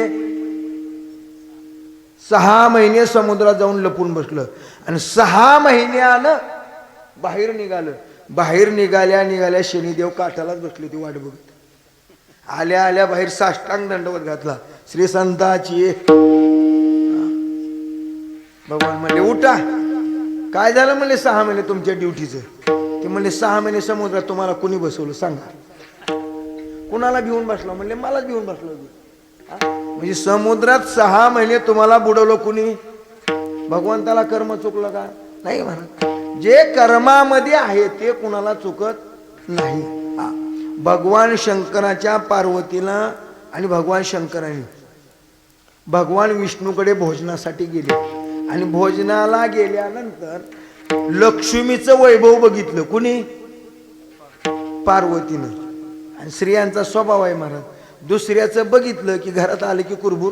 Speaker 1: 6 महिने समुद्रात जाऊन लपून बसलं. आणि 6 महिन्यानं बाहेर निघालं. बाहेर निघाल्या शनिदेव काठालाच बसले, ती वाट बघत. आल्या बाहेर साष्टांग दंडवत घातला, श्री संताची. भगवान म्हणले, उठा. काय झालं म्हणले 6 महिने तुमच्या ड्युटीचं? ते म्हणले, 6 महिने समुद्रात तुम्हाला कुणी बसवलं सांगा? कुणाला भिवून बसलो? म्हणले, मलाच भिवून बसलो. म्हणजे समुद्रात 6 महिने तुम्हाला बुडवलं कुणी? भगवंताला कर्म चुकलं का? नाही म्हणा. जे कर्मामध्ये आहे ते कुणाला चुकत नाही. भगवान शंकराच्या पार्वतीला आणि भगवान शंकराने भगवान विष्णूकडे भोजनासाठी गेले. आणि भोजनाला गेल्यानंतर लक्ष्मीचं वैभव बघितलं. कुणी? पार्वतीनं. आणि स्त्रियांचा स्वभाव आहे महाराज, दुसऱ्याचं बघितलं की घरात आलं की कुरबुर.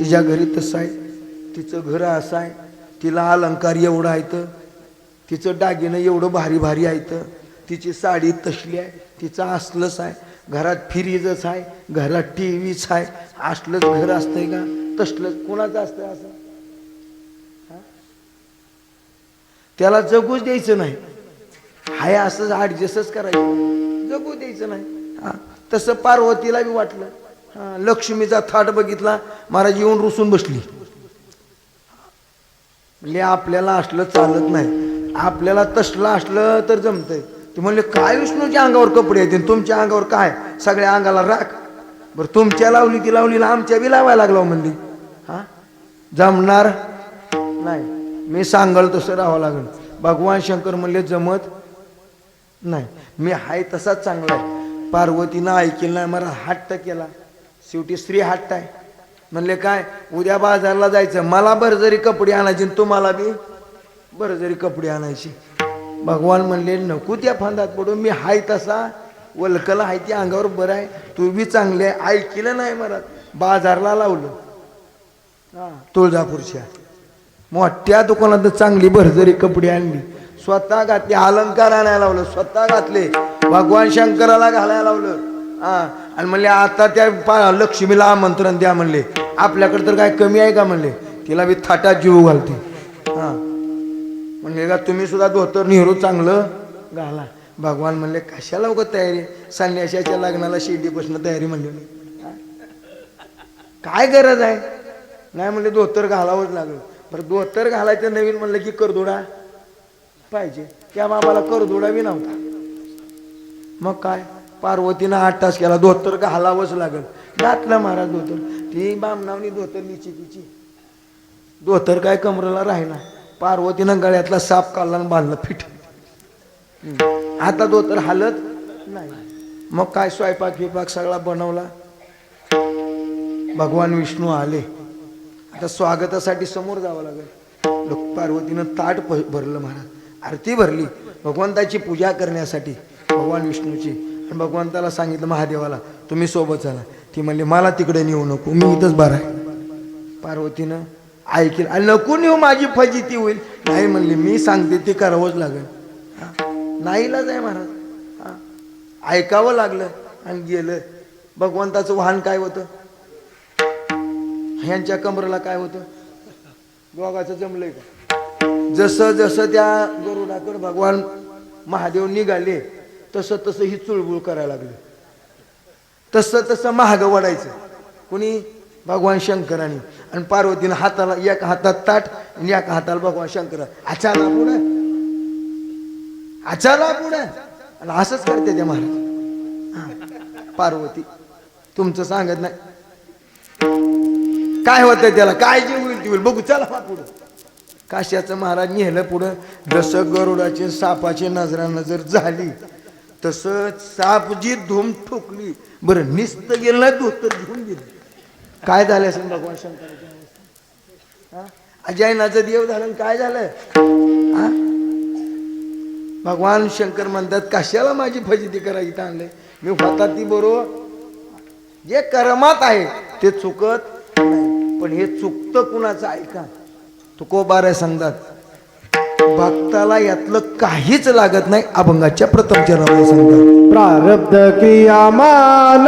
Speaker 1: तिच्या घरी तसं आहे, तिचं घर असं आहे, तिला अलंकार एवढं आहे, तिचं दागिनं एवढं भारी भारी आहे, तिची साडी तसली आहे, तिचं असलंच आहे, घरात फ्रीजच आहे, घरात टीव्हीच आहे. असलंच घर असतंय का? तसलंच कोणाचं असतंय असं? त्याला जगूच द्यायचं नाही. हाय असं ॲडजस्टच करायचं, जगू द्यायचं नाही. तसं पार्वतीला बी वाटलं. लक्ष्मीचा थाट बघितला, महाराज येऊन रुसून बसली. म्हणजे आपल्याला असलं चालत नाही, आपल्याला तसलं असलं तर जमतंय. ते म्हणले, काय विष्णूच्या अंगावर कपडे आहेत, तुमच्या अंगावर काय? सगळ्या अंगाला राख. बरं, तुमच्या लावली ती लावली, आमच्या बी लावायला लागला म्हणली. जमणार नाही, मी सांगल तसं राहावं लागेल. भगवान शंकर म्हणले, जमत नाही, मी हाय तसाच चांगला आहे. पार्वतीनं ऐकेल नाही, मला हट्ट केला. शेवटी स्त्री हट्ट आहे. म्हणले, काय? उद्या बाजारला जायचं, मला भरजरी कपडे आणायची, तुम्हाला बी भरजरी कपडे आणायची. भगवान म्हणले, नको त्या फांदात पडून, मी हाय तसा वलकला हाय, ती अंगावर बरं आहे, तू बी चांगले आहे. ऐकलं नाही मला, बाजारला लावलं तुळजापूरच्या. मोठ्या दुकानात चांगली भरजरी कपडे आणली, स्वतः घातली, अलंकार आणायला लावलं, स्वतः घातले, भगवान शंकराला घालायला लावलं. हा, आणि म्हणले आता त्या लक्ष्मीला आमंत्रण द्या म्हणले, आपल्याकडे तर काय कमी आहे का म्हणले, तिला बी थाटात जीव घालते. हा, म्हणले का तुम्ही सुद्धा धोतर नेहरू चांगलं घाला. भगवान म्हणले कशाला उगत तयारी, संन्याशाच्या लग्नाला शिर्डीपासून तयारी म्हणले, काय गरज आहे. नाही म्हणले धोतर घालावंच लागलं. बरं धोतर घालायचं नवीन म्हणलं की करदोडा पाहिजे, त्या मामाला करदोडा बी नव्हता. मग काय पार्वतीनं 8 तास केला, धोतर घालावंच लागल. घातलं महाराज धोतर, ती बामणावनी धोतर लिची तिची, धोतर काय कमरेला राहिला. पार्वतीनं गळ्यातला साप काढला आणि बांधलं फिट. आता धोतर हालत नाही. मग काय स्वयंपाक बिपाक सगळा बनवला. भगवान विष्णू आले. आता स्वागतासाठी समोर जावं लागेल. पार्वतीनं ताट भरलं महाराज, आरती भरली भगवंताची पूजा करण्यासाठी भगवान विष्णूची. आणि भगवंताला सांगितलं महादेवाला तुम्ही सोबत चला. ती म्हणली मला तिकडे नेऊ नको, मी इथंच बरं आहे. पार्वतीनं ऐकेल आणि नको नेऊ माझी फजिती होईल. नाही म्हणली मी सांगते ते करावंच लागेल. नाहीलाच आहे महाराज. ऐकावं लागलं आणि गेलं. भगवंताचं वाहन काय होतं, ह्यांच्या कमरेला काय होतं, दोघाचं जमलंय का. जसं जसं त्या गरुडाकडे भगवान महादेव निघाले तसं तसं ही चुळबुळ करायला लागली. तसं तसं महाग वडायचं कुणी, भगवान शंकराने. आणि पार्वतीनं हाताला एक हातात ताट आणि एका हाताला भगवान शंकर. आचाला पुढे आचाला पुढे, आणि असंच करते त्या महाराज. पार्वती तुमचं सांगत नाही काय होतंय, त्याला काय जे होईल ती होईल, बघू चला पुढं. काश्याचं महाराज नेलं पुढं. जसं गरुडाचे सापाची नजर झाली तसं साप जी धूम ठोकली. बरं निस्त गेलं नाही, धोतर घेऊन गेलं. काय झालं असेल भगवान शंकराच्या, अजयनाचं देव झालं. काय झालं, भगवान शंकर म्हणतात कशाला माझी फजिती करायची आणलंय, मी होता ती बरोबर. जे कर्मात आहे ते चुकत नाही, पण हे चुकतं कुणाचं ऐका. तुकोबारे सांगतात भक्ताला यातलं काहीच लागत नाही. अभंगाच्या प्रथम चरणामध्ये सांगतात
Speaker 3: प्रारब्ध क्रियामान,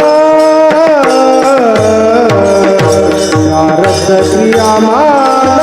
Speaker 3: प्रारब्ध क्रियामान,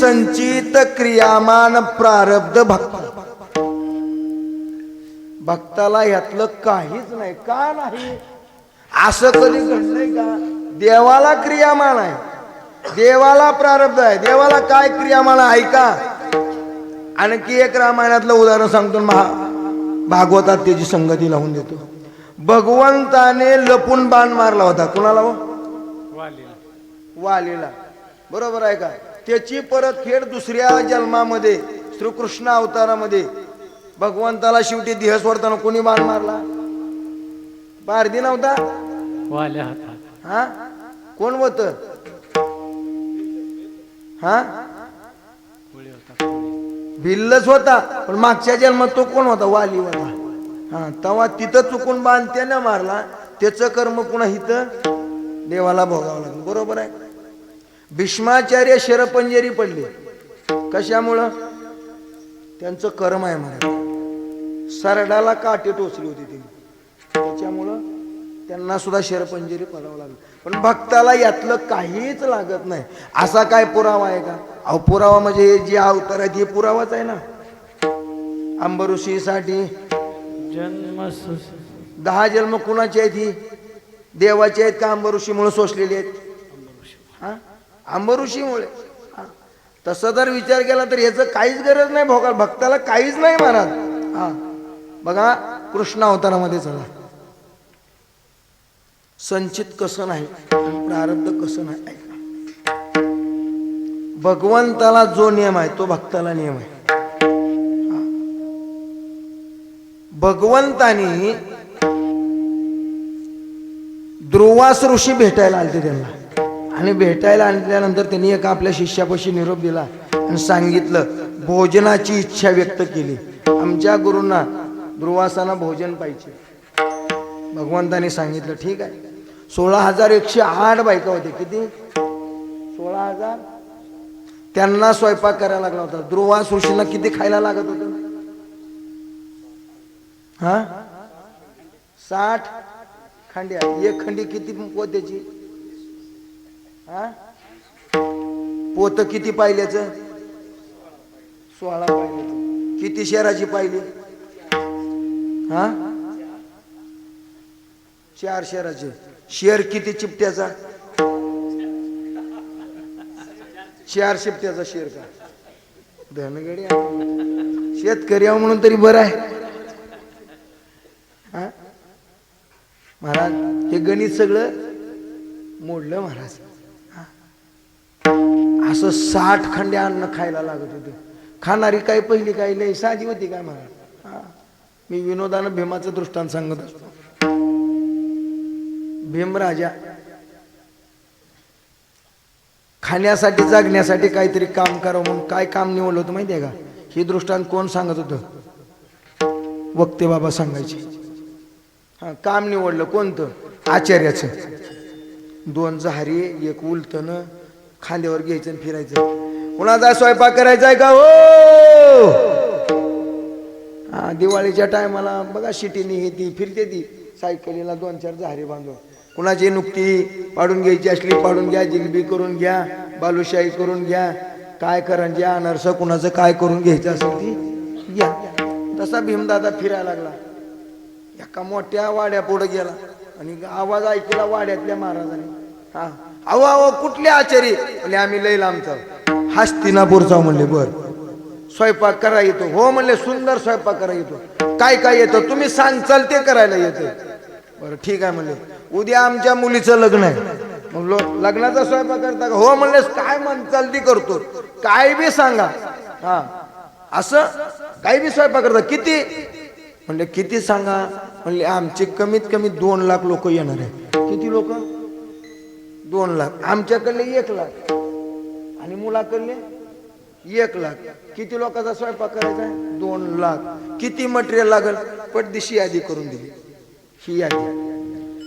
Speaker 1: संचित क्रियामान प्रारब्ध भक्त. भक्ताला यातलं काहीच नाही. का नाही? असं कधी घडलंय का? देवाला क्रियामान आहे, देवाला प्रारब्ध आहे. देवाला काय क्रियामान आहे का? आणखी एक रामायणातलं उदाहरण सांगतो, भागवतात त्याची संगती लावून देतो. भगवंताने लपून बाण मारला होता. कुणाला हो? वालीला. बरोबर आहे का? त्याची परतफेड दुसऱ्या जन्मामध्ये श्रीकृष्ण अवतारामध्ये भगवंताला शेवटी देह सोडताना कोणी बाण मारला? बारदी नव्हता?
Speaker 2: वाल्या हातात.
Speaker 1: हा, कोण होत? हा, भिल्लच होता. पण मागच्या जन्मात तो कोण होता? वाली होता. हा, तेव्हा तिथं चुकून बाण त्यानं मारला. त्याचं कर्म पुन्हा इथं देवाला भोगावं लागलं. बरोबर आहे. भीष्माचार्य शरपंजेरी पडले. कशामुळं? त्यांचं कर्म आहे म्हणा. सरडाला काटे टोचली होती त्यांनी, त्याच्यामुळं त्यांना सुद्धा शरपंजेरी पडावं लागलं. पण भक्ताला यातलं काहीच लागत नाही. असा काय पुरावा आहे का? अहो, पुरावा म्हणजे जे अवतार आहेत हे पुरावाच आहे ना. अंबऋषीसाठी
Speaker 2: जन्म
Speaker 1: 10 जन्म कुणाचे आहेत? ही देवाचे आहेत का अंबऋषीमुळे सोसलेले आहेत? हा, अंबऋषीमुळे. तसं जर विचार केला तर याचं काहीच गरज नाही भोगायला. भक्ताला काहीच नाही महाराज. हा, बघा कृष्ण अवतारामध्ये चला, संचित कसं नाही, प्रारब्ध कसं नाही. ऐका, भगवंताला जो नियम आहे तो भक्ताला नियम आहे. भगवंतानी दुर्वास ऋषी भेटायला आलते त्यांना, आणि भेटायला आणल्यानंतर त्यांनी एका आपल्या शिष्यापाशी निरोप दिला आणि सांगितलं, भोजनाची इच्छा व्यक्त केली. आमच्या गुरूंना दुर्वासांना भोजन पाहिजे. भगवंताने सांगितलं ठीक आहे. 16,108 बायका होते. किती? 16,000. त्यांना स्वयंपाक करायला लागला होता. दुर्वास ऋषींना किती खायला लागत होतं? हा, 60 खंड्या. एक खंडी किती पोत्याची? हा, पोत किती पाहिल्याचं? 16 पाहिल्याचं. किती शेराची पाहिली? हा, 4 शेराचे. शेर किती चिपट्याचा? 4 शिपट्याचा शेर का? धनगडी शेतकरी आहो म्हणून तरी बरं आहे. हा, महाराज हे गणित सगळं मोडलं महाराज. असं 60 खंडे अन्न खायला लागत होते. खाणारी काय पहिली काय लय साधी होती काय महाराज? मी विनोदानं भीमाचं दृष्टांत सांगत असतो. भीमराजा खाण्यासाठी जगण्यासाठी काहीतरी काम करावं म्हणून काय काम निवडलं होतं माहिती आहे का? ही दृष्टांत कोण सांगत होतं? वक्ते बाबा सांगायचे. हा, काम निवडलं कोणतं? आचार्याचं. 2 जहारी, 1 उलतन खांद्यावर घ्यायचं आणि फिरायचं. कुणाचा स्वयंपाक करायचा आहे का हो? हा, दिवाळीच्या टायमाला बघा शिटीने हे ती फिरते ती सायकलीला 2-4 जहारी बांधून. कुणाची नुकती पाडून घ्यायची असली पाडून घ्या, जिलबी करून घ्या, बालुशाही करून घ्या, काय करंजी अनारस कुणाचं काय करून घ्यायचं असेल ती घ्या. तसा भीमदादा फिरायला लागला. एका मोठ्या वाड्या पुढे गेला आणि आवाज ऐकला वाड्यातल्या महाराजांनी. हा, अहो अहो कुठले आचार्य? म्हणजे आम्ही लय लांबचा, हस्तिनापूरचा. म्हणले बर, स्वयंपाक करा येतो? हो म्हणले, सुंदर स्वयंपाक करा येतो. काय काय येतं? तुम्ही सांगचाल ते करायला येतं. बरं ठीक आहे म्हणले, उद्या आमच्या मुलीचं लग्न आहे. म्हणलो लग्नाचा स्वयंपाक करता का? हो म्हणले, काय म्हणचाल ती करतो, काय बी सांगा. हा, असं काही बी स्वयंपाक करता. किती? म्हणले किती सांगा. म्हणले आमचे कमीत कमी 2 लाख लोक येणार आहे. किती लोक? 2 लाख. आमच्याकडले 1 लाख आणि मुलाकडले 1 लाख. किती लोकांचा स्वयंपाक करायचा आहे? 2 लाख. किती मटेरियल लागेल? पटदिशी यादी करून दिली. ही यादी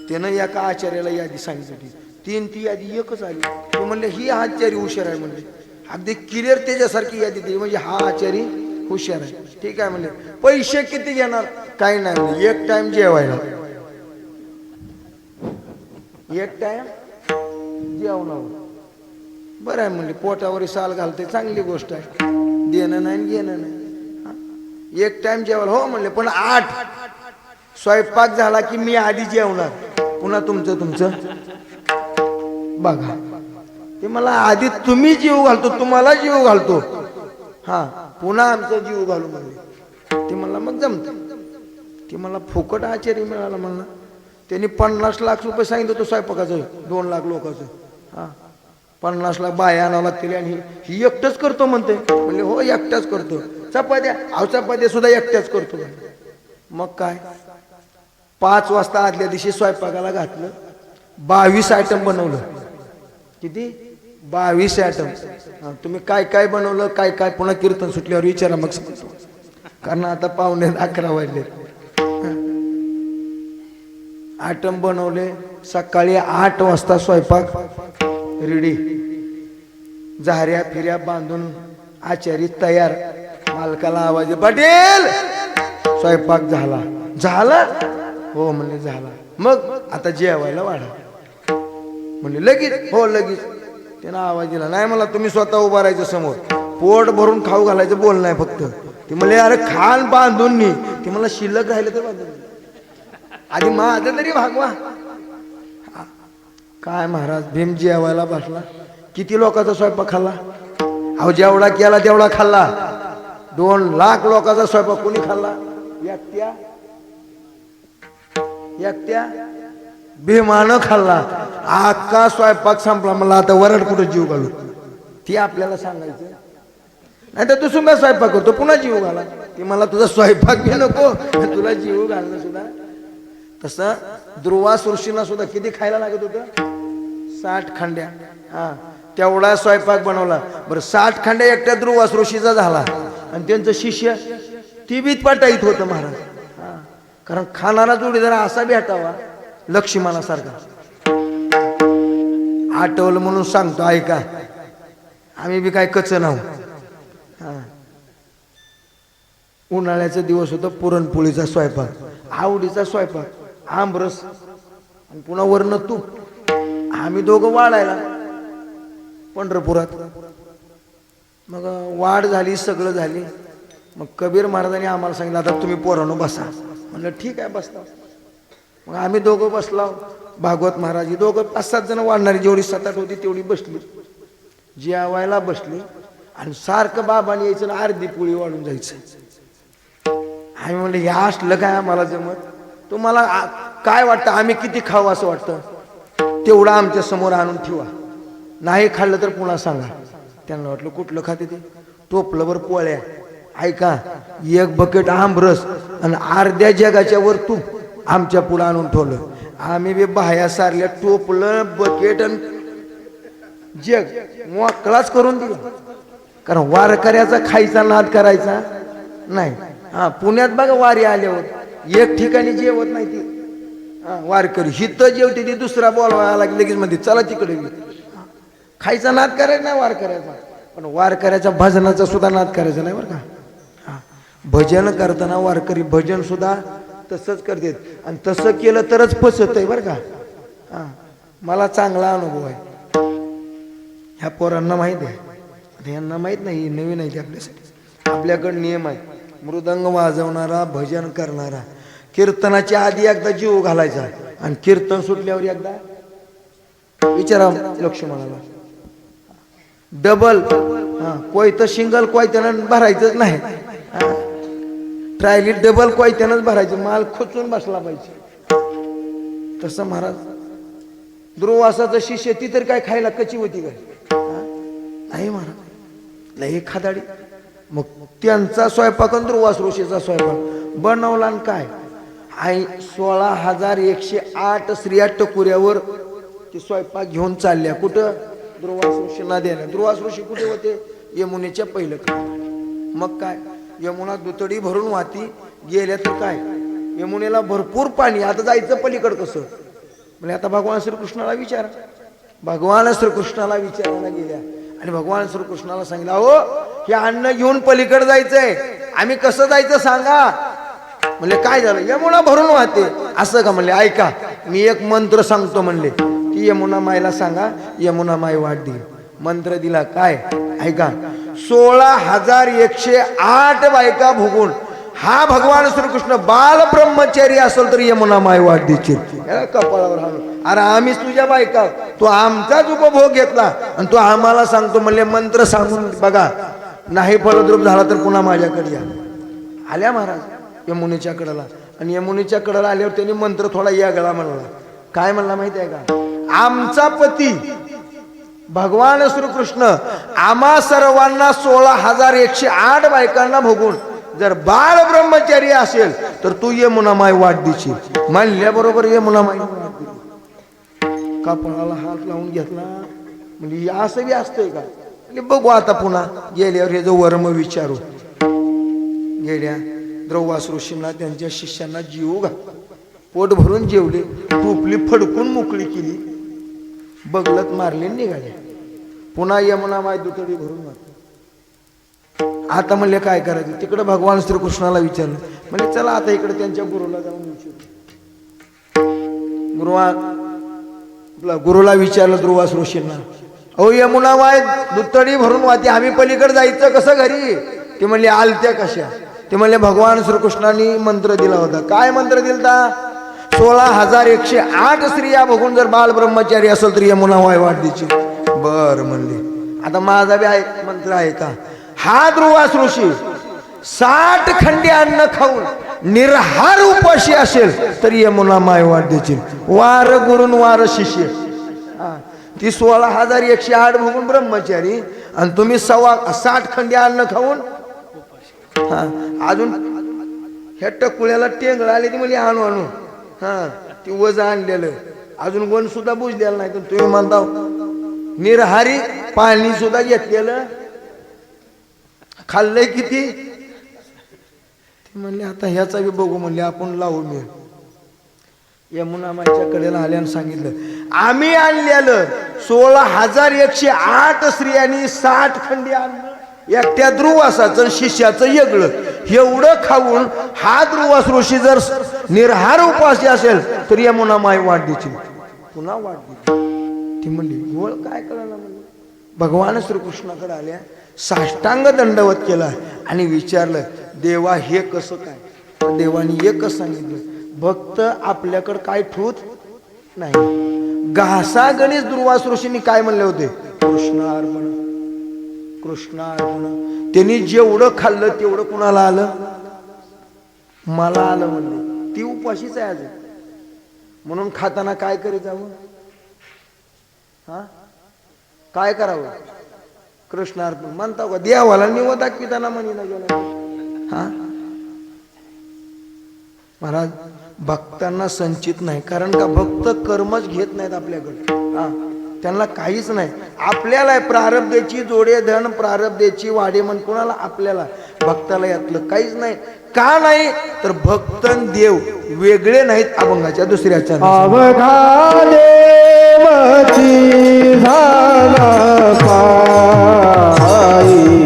Speaker 1: त्यानं एका आचार्याला यादी सांगितली होती. 3 ती यादी एकच आली. तो म्हणले ही आचार्य हुशार आहे. म्हणले अगदी क्लिअर त्याच्यासारखी यादी दिली म्हणजे हा आचार्य हुशार आहे. ठीक आहे म्हणले. पैसे किती घेणार? काही नाही म्हणले, 1 टाइम जेवायला, 1 टाइम जेवणावर. बरं आहे म्हणले, पोटावर साल घालते चांगली गोष्ट आहे, देणं नाही आणि घेणं नाही. हा. एक टाइम जेवायला हो म्हणले, पण 8 स्वयंपाक झाला की मी आधी जेवणार, पुन्हा तुमचं बघा. ते मला आधी तुम्ही जीव घालतो, तुम्हाला जीव घालतो, हा पुन्हा आमचा जीव घालू म्हणले. ते मला मग जमत. ते मला फुकट आचार्य मिळाला म्हणलं. त्यांनी 50 लाख रुपये सांगितलं तो स्वयंपाकाचं, 2 लाख लोकांचं. हा 50 लाख बाया आणावं लागतील आणि ही एकटंच करतो म्हणते. म्हणले हो एकटाच करतो. चपात्या सुद्धा एकट्याच करतो. मग काय 5 वाजता आदल्या दिवशी स्वयंपाकाला घातलं, 22 आयटम बनवलं. किती? 22 आयटम. तुम्ही काय काय बनवलं, काय काय पुन्हा कीर्तन सुटल्यावर विचारा मग सांगतो, कारण आता 11:45 वाजले. आयटम बनवले. सकाळी 8 वाजता स्वयंपाक रेडी, झाऱ्या फिऱ्या बांधून आचारी तयार. मालकाला आवाज, पटेल स्वयंपाक झाला. झाला हो म्हणले झाला. मग आता जेवायला वाढा म्हणले. लगेच हो लगेच. त्यानं आवाज दिला, नाही मला तुम्ही स्वतः उभा राहायचं समोर, पोट भरून खाऊ घालायचं, बोल नाही फक्त. ते म्हणले अरे खान बांधून नी. ते मला शिल्लक राहिलं तर बांधून आधी माझं तरी भागवा. काय महाराज, भीम जेवायला बसला. किती लोकांचा स्वयंपाक खाल्ला? अहो जेवढा केला तेवढा खाल्ला. 2 लाख लोकांचा स्वयंपाक कोणी खाल्ला? एकट्या भीमानं खाल्ला. अख्खा स्वयंपाक संपला. मला आता वरड कुठं जीव घालू, ती आपल्याला सांगायचं. नाही तर तू सुद्धा स्वयंपाक करतो पुन्हा जीव घाला. ती मला तुझा स्वयंपाक बी नको, तुला जीव घालणं सुद्धा. तसं दुर्वास ऋषींना सुद्धा किती खायला लागत होतं? 60 खंड्या. हा तेवढा स्वयंपाक बनवला. बरं 60 खंड्या एकट्या दुर्वास ऋषीचा झाला. आणि त्यांचं शिष्य ती बीत पाटाईत होतं महाराज. हा कारण खाणारा जोडीदार असा भेटावा लक्ष्मणासारखा. आठवलं म्हणून सांगतो ऐका, आम्ही बी काय कच नाव. हा उन्हाळ्याचा दिवस होता. पुरणपोळीचा स्वयंपाक, आवडीचा स्वयंपाक, आमरस आणि पुन्हा वरण तूप. आम्ही दोघं वाढायला पंढरपुरात. मग वाढ झाली, सगळं झाली. मग कबीर महाराजांनी आम्हाला सांगितलं आता तुम्ही पोरांनो बसा. म्हणलं ठीक आहे बसला. मग आम्ही दोघं बसलो. भागवत महाराज ही दोघं 5-7 जण वाढणारी, जेवढी 7-8 होती तेवढी बसली. जेवायला बसली आणि सारखं बाबाने यायचं ना अर्धी पोळी वाढून जायचं. आम्ही म्हणलं हे असलं काय आम्हाला जमत. तुम्हाला काय वाटतं आम्ही किती खाऊ असं वाटतं? तेवढं आमच्या समोर आणून ठेवा, नाही खाल्लं तर पुन्हा सांगा. त्यांना वाटलं कुठलं खाते ते? टोपलंभर पोळ्या, ऐका 1 बकेट आमरस आणि अर्ध्या जगाच्या वर तूप आमच्या पुढं आणून ठेवलं. आम्ही बी बाह्या सारल्या, टोपलं बकेट आणि जग मोकळाच करून दिला. कारण वारकऱ्याचा खायचा नाद करायचा नाही. हा पुण्यात बघा वारी आल्यावर एक ठिकाणी जेवत नाही ती वारकरी, हिथं जेवते ती दुसरा बोलवा आला की लगेच मध्ये चला तिकडे. खायचा नाद करायचा नाही वारकऱ्याचा, पण वारकऱ्याच्या भजनाचा सुद्धा नाद करायचा नाही बरं का. भजन करताना वारकरी भजन सुद्धा तसंच करतात आणि तसं केलं तरच फसत आहे बरं का. मला चांगला अनुभव आहे. ह्या पोरांना माहित आहे, यांना माहित नाही, नवीन आहे ते आपल्यासाठी. आपल्याकडे नियम आहे, मृदंग वाजवणारा, भजन करणारा कीर्तनाच्या आधी एकदा जीव घालायचा आणि कीर्तन सुटल्यावर एकदा विचारा लक्ष्मणाला. डबल कोयतं सिंगल कोयत्यानं भरायचंच नाही. ट्रायलीत डबल कोयत्यानंच भरायचं, माल खोचून बसला पाहिजे. तसं महाराज दुर्वासाचं शिष्य ती तर काय खायला कची होती काय? नाही महाराज लई खादाडी. मग त्यांचा स्वयंपाक आणि दुर्वास ऋषीचा स्वयंपाक बनवला आणि काय 16,108 स्त्रिया टकुऱ्यावर ते स्वयंपाक घेऊन चालल्या. कुठं? दुर्वास ऋषींना द्यायला. दुर्वास ऋषी कुठे होते? यमुनेच्या पहिलं. मग काय यमुना दुतडी भरून वाहती गेल्या तर काय यमुनेला भरपूर पाणी. आता जायचं पलीकडं कसं? म्हणजे आता भगवान श्रीकृष्णाला विचारा. भगवान श्रीकृष्णाला विचारायला गेल्या आणि भगवान श्रीकृष्णाला सांगितलं हो हे अन्न घेऊन पलीकडे जायचंय, आम्ही कसं जायचं सांगा. म्हणले काय झालं? यमुना भरून वाहते. असं का? म्हणले ऐका मी एक मंत्र सांगतो. म्हणले ती यमुना मायला सांगा, यमुना माय वाट देईल. मंत्र दिला काय ऐका 16,108 बायका भोगून हा भगवान श्रीकृष्ण बाल ब्रह्मचारी असेल तर यमुना माय वाट देशील कपाळावर हाणून अरे आम्हीच तुझ्या बायका तू आमचाच उपभोग घेतला आणि तू आम्हाला सांगतो म्हणले मंत्र सांगून बघा नाही फलद्रूप झाला तर पुन्हा माझ्याकडे या आल्या महाराज यमुनेच्या कडेला आणि यमुनेच्या कडेला आल्यावर त्यांनी मंत्र थोडा यागळा म्हणला काय म्हणला माहिती आहे का आमचा पती भगवान श्रीकृष्ण आम्हा सर्वांना 16,108 बायकांना भोगून जर बाल ब्रह्मचारी असेल तर तू यमुना माय वाट देशील म्हणल्याबरोबर यमुना माय वाट दिली कपाळाला हात लावून घेतला म्हणजे असं बी असतंय का म्हणजे बघू आता पुन्हा गेल्यावर हे जो वर्म विचारू गेल्या द्रौवास ऋषींना त्यांच्या शिष्यांना जीव घाल पोट भरून जेवले टोपली फडकून मोकळी केली बगलत मारले निघाले पुन्हा यमुना माय दुतडी भरून मारली आता म्हणले काय करायचं तिकडे भगवान श्रीकृष्णाला विचारलं म्हणजे चला आता इकडे त्यांच्या गुरुला जाऊन विचारू गुरुला विचारलं द्रुवास ऋषींना अहो यमुना माय दुतडी भरून वाहते आम्ही पलीकडे जायचं कसं घरी ते म्हणले आलत्या कशा ते म्हणले भगवान श्रीकृष्णाने मंत्र दिला होता काय मंत्र दिलता 16,108 स्त्रिया बघून जर बाल ब्रह्मचारी असेल तर यमुना माय वाट द्यायची बर म्हणले आता माझा बी मंत्र आहे का हा द्रुवास ऋषी 60 खंडी अन्न खाऊन निरहार उपाशी असेल तर यमुना माय वाट द्यायची वार गुरुन वार शिष्य ती 16,108 बघून ब्रह्मचारी आणि तुम्ही 60 खंडी अन्न खाऊन अजून ह्या टकुळ्याला टेंगळ आले ती म्हणजे आणू आणू ती वज आणलेलं अजून वन सुद्धा बुजलेलं नाही तर तुम्ही म्हणता निरहारी पाणी सुद्धा घेतलेलं खाल्लंय किती म्हणले आता ह्याचा बी बघू म्हणले आपण लावू मिळ यमुना माईच्या कडेला आल्यानं सांगितलं आम्ही आणलेलं 16,108 स्त्रियांनी 60 खंडी अन्न एकट्या द्रुवासाचं शिष्याचं वेगळं एवढं खाऊन हा द्रुवास ऋषी जर निरहार उपाशी असेल तर यमुना माय वाट द्यायची पुन्हा वाट दिली ती म्हणली गोळ काय कळलं म्हणलं भगवान श्रीकृष्णाकडे आल्या साष्टांग दंडवत केला आणि विचारलं देवा हे कसं काय देवाने एकच सांगितलं भक्त आपल्याकडे काय ठूत नाही घासा गणेश दुर्वास ऋषींनी काय म्हणले होते कृष्णार्पण कृष्णार्पण त्यांनी जेवढं खाल्लं तेवढं कुणाला आलं मला आलं म्हणले ती उपाशीच आहे अजून म्हणून खाताना काय करीत जावं काय करावं कृष्णार्पण म्हणता का देवाला निवड दाखविताना म्हणीला गेला महाराज भक्तांना संचित नाही कारण का भक्त कर्मच घेत नाहीत आपल्याकडे त्यांना काहीच नाही आपल्याला प्रारब्धाची जोडे धन प्रारब्धाची वाडे म्हण कोणाला आपल्याला भक्ताला यातलं काहीच नाही का नाही तर भक्त देव वेगळे नाहीत अभंगाच्या दुसऱ्याच्या
Speaker 3: अवघा देवची झाला पायी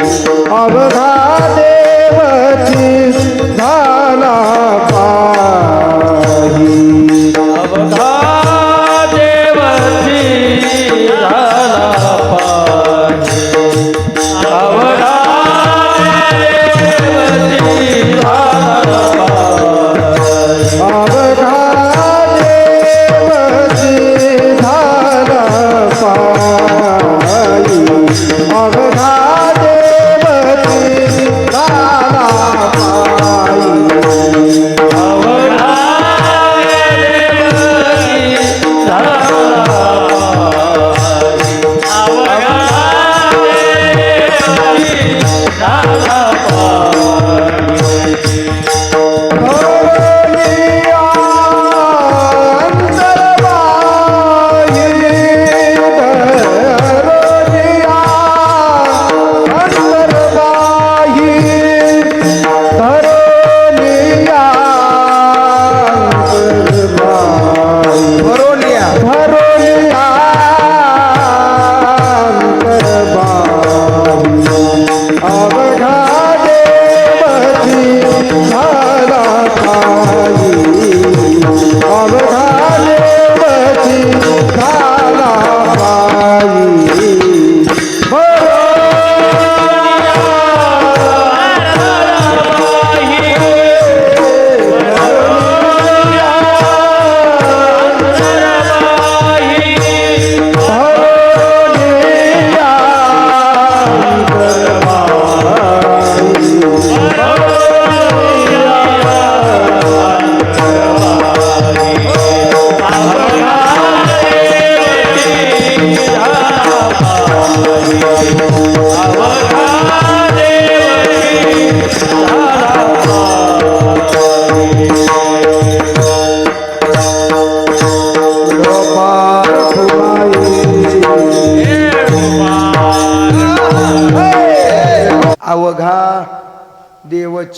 Speaker 3: अवघा देवची झाला पायी
Speaker 2: अवघा देवची झाला पायी अवघा देवची झाला पायी
Speaker 3: अवघा देवची झाला पायी अवघा देवची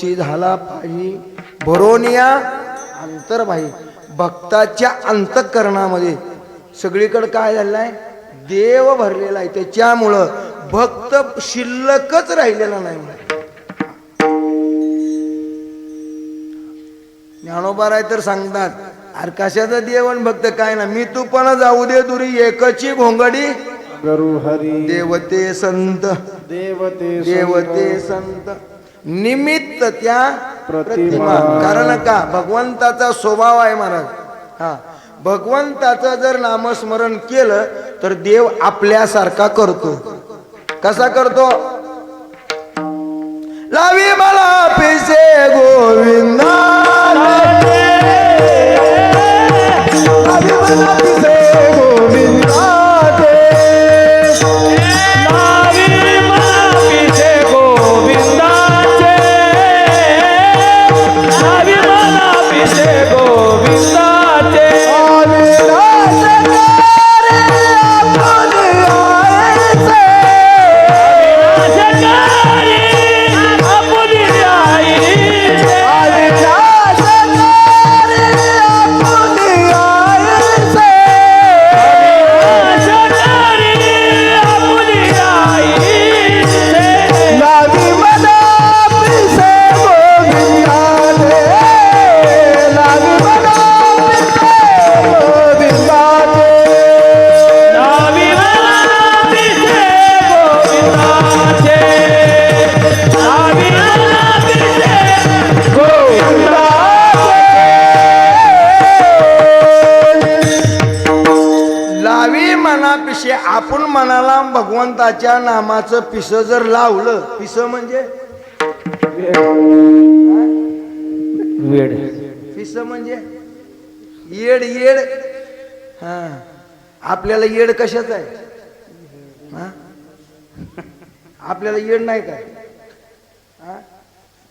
Speaker 1: देवची झाला पाही भरोनिया अंतर्बाही. भक्ताच्या अंतःकरणामध्ये सगळीकडे काय झालेलं आहे? देव भरलेला आहे. त्याच्यामुळं भक्त शिल्लकच राहिलेला नाही. ज्ञानोबा तर सांगतात, अरे कशाचं देवण भक्त काय ना, मी तू पण जाऊ दे दुरी एकची घोंगडी
Speaker 3: गुरु हरी
Speaker 1: देवते संत देवते संत निमित्त त्या प्रतिमा. कारण का भगवंताचा स्वभाव आहे महाराज. हा, भगवंताचं जर नामस्मरण केलं तर देव आपल्यासारखा करतो. कसा करतो? लावी मला पिसे गोविंदा लावी मला पिसे गोविंदा
Speaker 2: नावी मला पिसे गोविंदाचे, नावी मला पिसे गोविंदाचे.
Speaker 1: आपण मनाला भगवंताच्या नामाचं पिस जर लावलं, पिस म्हणजे
Speaker 2: वेड,
Speaker 1: पिस म्हणजे येड. येड हा, आपल्याला येड कशाच आहे? हा, आपल्याला येड नाही काय? हा,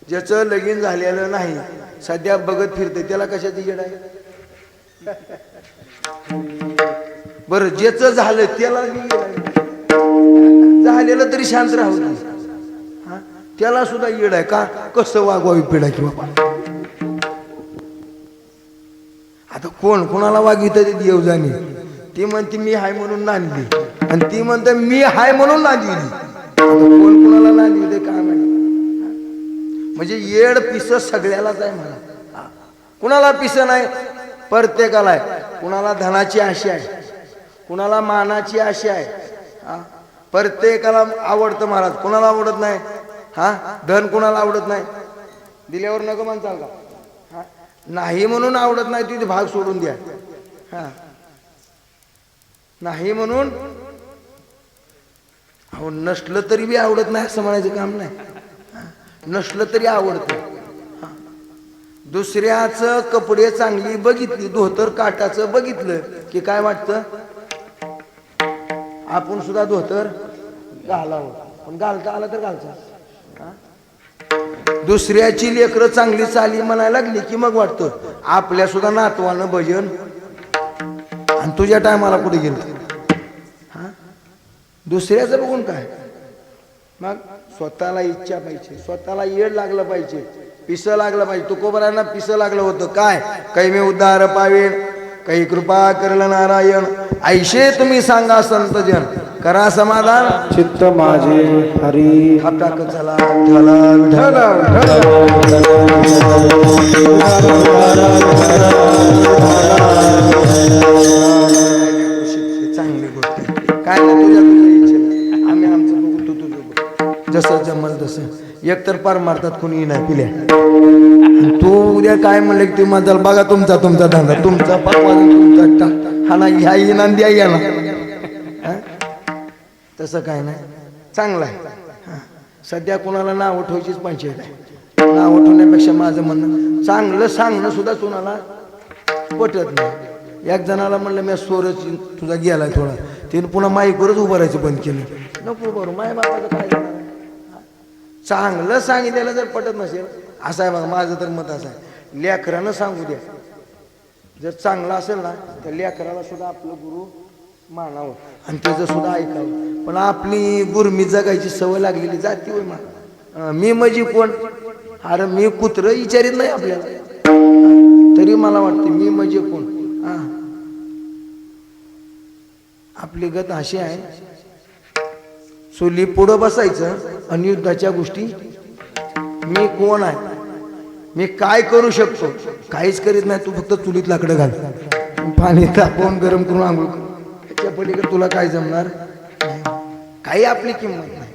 Speaker 1: ज्याचं लगीन झालेलं नाही सध्या बघत फिरते त्याला कशाचं येड आहे? बरं, ज्याचं झालं त्याला झालेलं तरी शांत राहू दे, त्याला सुद्धा येड आहे का? कसं वागवावी पिढा किंवा आता कोण कोणाला वागवित ते देव जाणे. ती म्हणते मी हाय म्हणून नांदली आणि ती म्हणते मी हाय म्हणून नांदविली. कोण कोणाला नांदविते काय माहिती? म्हणजे येड पिस सगळ्यालाच आहे मला. कुणाला पिस नाही? प्रत्येकाला आहे. कुणाला धनाची आशा आहे, कुणाला मानाची आशा आहे. प्रत्येकाला आवडतं महाराज, कुणाला आवडत नाही? हा, धन कुणाला आवडत नाही? दिल्यावर नको म्हणताल का? नाही म्हणून आवडत नाही, तिथे भाग सोडून द्या. हा, नाही म्हणून अहो नसलं तरी बी आवडत नाही असं म्हणायचं काम नाही. नसलं तरी आवडतं. दुसऱ्याचं कपडे चांगली बघितली, धोतर काटाचं बघितलं की काय वाटतं? आपण सुद्धा धोतर घालावं, पण घालता आलं तर घालता. दुसऱ्याची लेकरं चांगली चाली म्हणायला लागली की मग वाटतं आपल्या सुद्धा नातवानं भजन, आणि तुझ्या टायमाला कुठे गेलं? हा, दुसऱ्याचं बघून काय? मग स्वतःला इच्छा पाहिजे, स्वतःला येड लागलं पाहिजे, पिस लागलं पाहिजे. तुकोबारांना पिस लागलं होतं काय? काही मी उद्धार पावेन, काही कृपा करल नारायण, ऐशे तुम्ही सांगा संत जन, करा समाधान
Speaker 3: चित्त माझे हरी.
Speaker 1: टाक चला विठ्ठला चांगली गोष्ट काय नाही. तुझ्या इच्छा आम्ही आमचं बघू, तू तुझं बघ, जसं जमल तसं. एकतर पार मारतात कुणी नाही पिल्या. तू उद्या काय म्हणलं की तुम्ही माझा बघा तुमचा धंदा, तुमचा पाकवाज तुमचा हा ना, ह्या येणार द्या या ना. तसं काय नाही, चांगलं आहे. सध्या कोणाला नाव उठवायचीच पंचायत आहे. नाव उठवण्यापेक्षा माझं म्हणणं चांगलं सांगणं सुद्धा कोणाला पटत नाही. एक जणाला म्हणलं मी स्वरच तुझा गेलाय थोडा, तिने पुन्हा माईकवरच उभं राहायचं बंद केलं. नको बरं, माय बापाचं काय झालं? चांगलं सांगितलेलं जर पटत नसेल, असं आहे बघा माझं तर मत असं आहे, लेकरानं सांगू द्या. जर चांगलं असेल ना तर लेकराला सुद्धा आपलं गुरु मानावं आणि त्याचं सुद्धा ऐकावं. पण आपली गुरमी जगायची सवय लागलेली जाती होय. मी म्हणजे कोण? अरे मी कुत्र विचारित नाही आपल्याला, तरी मला वाटते मी म्हणजे कोण. हा, आपली गत अशी आहे, चुली पुढं बसायचं आणि युद्धाच्या गोष्टी. मी कोण आहे, मी काय करू शकतो, काहीच करीत नाही. तू फक्त चुलीत लाकडं घाल, पाणी तापवून गरम करून आंघोळ कर, त्याच्या पलीकडे तुला काय जमणार नाही. काही आपली किंमत नाही.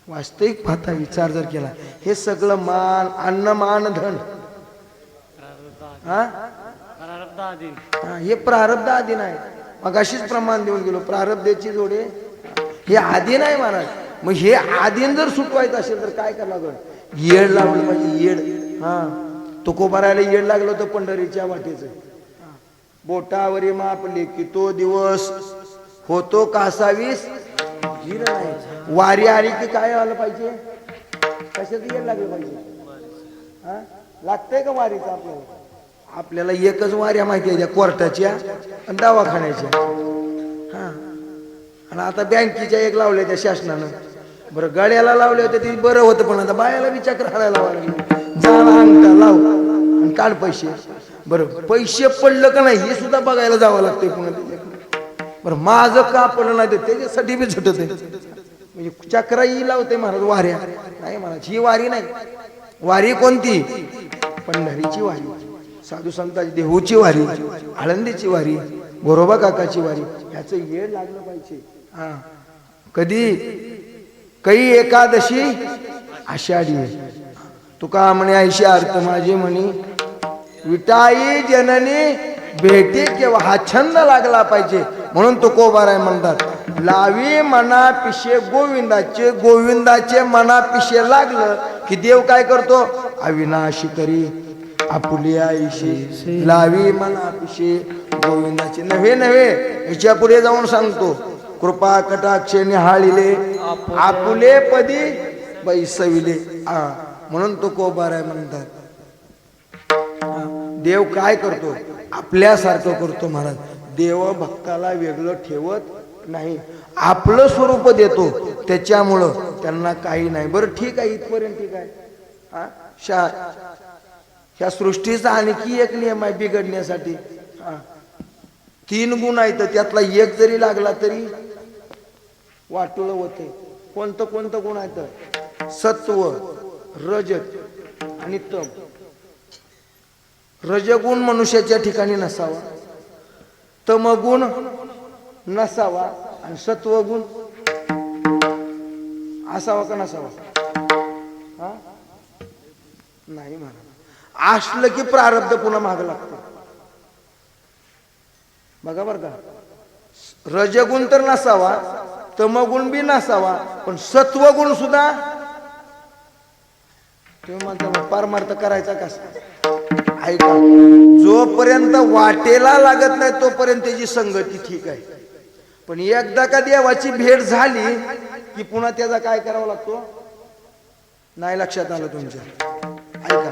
Speaker 1: वास्तविक पाहता विचार जर केला, हे सगळं मान, अन्न मान धन, हा हे प्रारब्ध आधी नाही. मग अशीच प्रमाण देऊन गेलो, प्रारब्धाची जोडे हे आधी नाही महाराज. मग हे आधीन जर सुटवायचं असेल तर काय करावं लागल, येड लावलं पाहिजे. येड, हा तुकोबारायला येड लागलं होतं पंढरीच्या वाटेचं. बोटावरी मापले की तो दिवस होतो कासावीस धीर नाही. वारी आली की काय आलं पाहिजे, कशाचं येड लागलं पाहिजे. हा, लागतंय का वारीचं आपल्याला. आपल्याला एकच वाऱ्या माहिती आहे, त्या कोर्टाच्या आणि दवाखान्याच्या. हा, आणि आता बँकेच्या एक लावल्या त्या शासनानं. बरं गाड्याला लावले होते ते बरं होतं, पण आता बायाला बी चक्र हाणायला लागली. जाणं अंगठा लाव आणि काढ पैसे. बरं पैसे पडलं का नाही हे सुद्धा बघायला जावं लागतंय पुन्हा त्याच्याकडे. बरं माझं का पडलं नाही तर त्याच्यासाठी बी झटत आहे. म्हणजे चक्रा ही लावते महाराज वाऱ्या. नाही महाराज, ही वारी नाही. वारी कोणती, पंढरीची वारी, साधू संतांची देहूची वारी, आळंदीची वारी, गोरोबा काकाची वारी. ह्याचं येड लागलं पाहिजे. हा, कधी कै एकादशी आषाढी, तुका म्हणे ऐशी अर्थ माझी म्हणी, विटाई जननी भेटी केव्हा, हा छंद लागला पाहिजे. म्हणून तुकोबाराय म्हणतात, लावी मना पिशे गोविंदाचे, गोविंदाचे मना पिशे लागलं की देव काय करतो, अविनाशी करी आपुली आईशी. लावी मना पिशे गोविंदाचे नव्हे नव्हे, याच्या पुढे जाऊन सांगतो, कृपा कटाक्षे निहाळिले आपुले पदी बैसविले. म्हणून तुकोबाराय म्हणतात, देव काय करतो, आपल्यासारखं करतो महाराज. देव भक्ताला वेगळं ठेवत नाही, आपलं स्वरूप देतो, त्याच्यामुळं त्यांना काही नाही. बरं ठीक आहे, इथपर्यंत ठीक आहे. ह्या सृष्टीचा आणखी एक नियम आहे बिघडण्यासाठी. 3 गुण आहेत, त्यातला एक जरी लागला तरी वाटोळं होते. कोणतं कोणतं गुण आहेत, सत्व, रजत आणि तम. रजगुण मनुष्याच्या ठिकाणी नसावा, तमगुण नसावा आणि सत्वगुण असावा का नसावा. हा, नाही महाराज, असलं की प्रारब्ध पुन्हा माग लागतं. बघा बरं का, रजगुण तर नसावा, तमगुण बी नसावा, पण सत्वगुण सुद्धा. तुम्ही म्हणता पारमार्थ करायचा कसा, ऐका, जोपर्यंत वाटेला लागत नाही तोपर्यंत त्याची संगती ठीक आहे. पण एकदा का देवाची भेट झाली की पुन्हा त्याचा काय करावा लागतो, नाही लक्षात आलं तुमच्या. ऐका,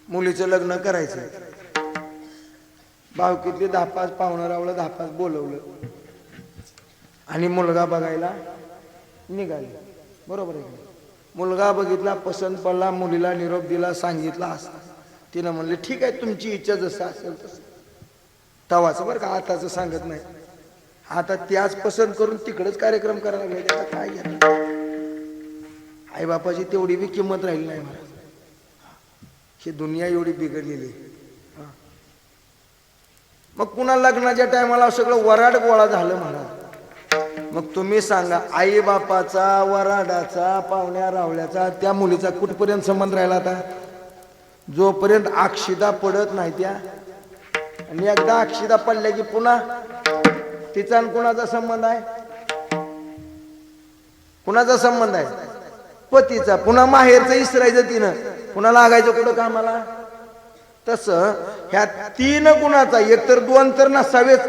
Speaker 1: मुलीचं लग्न करायचं, भावकीतले 10-5 पाहुणं रावलं, 10-5 बोलवलं आणि मुलगा बघायला निघाले. बरोबर आहे, मुलगा बघितला, पसंत पडला, मुलीला निरोप दिला, सांगितला असता. तिनं म्हणले ठीक आहे, तुमची इच्छा जसं असेल तसं. तवाचं बरं का, आताचं सांगत नाही. आता त्याच पसंत करून तिकडेच कार्यक्रम करायला लागले. त्याला काय घेतलं, आई बापाची तेवढी बी किंमत राहिली नाही महाराज. ही दुनिया एवढी बिघडलेली. मग पुन्हा लग्नाच्या टायमाला सगळं वराड गोळा झालं महाराज. मग तुम्ही सांगा, आई बापाचा, वराडाचा, पाहुण्या रावल्याचा, त्या मुलीचा कुठपर्यंत संबंध राहिला आता, जोपर्यंत अक्षिदा पडत नाही त्या. आणि एकदा अक्षिदा पडल्या की पुन्हा तिचा आणि कुणाचा संबंध आहे, कुणाचा संबंध आहे, पतीचा. पुन्हा माहेरचं इसरायचं तिनं, पुन्हा लागायचं कुठं कामाला. तसं ह्या 3 गुणाचा, एक तर 2 तर नसावेच,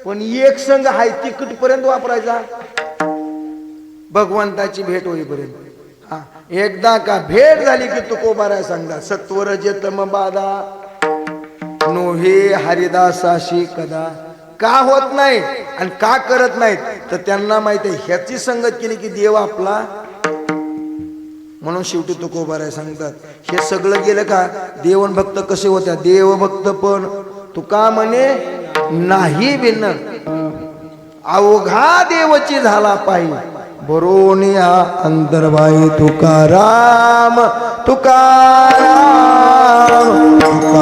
Speaker 1: पण एक संघ हाय ती कुठपर्यंत वापरायचा, भगवंताची भेट होईपर्यंत. हा, एकदा का भेट झाली की तुकोबाराय सांगता, सत्वर जतम बाधा नोहे हरिदासाशी कदा. का होत नाही आणि का करत नाहीत, तर त्यांना माहिती आहे ह्याची संगत केली की देव आपला म्हणून शेवटी तुकोबाराय सांगतात हे सगळं गेलं का देवन भक्त कसे होत्या देवभक्त पण तुका म्हणे नाही बिन अवघा देवची झाला पाहिजे बरोनी हा अंतर्बाई तुकाराम तुकाराम तुकाराम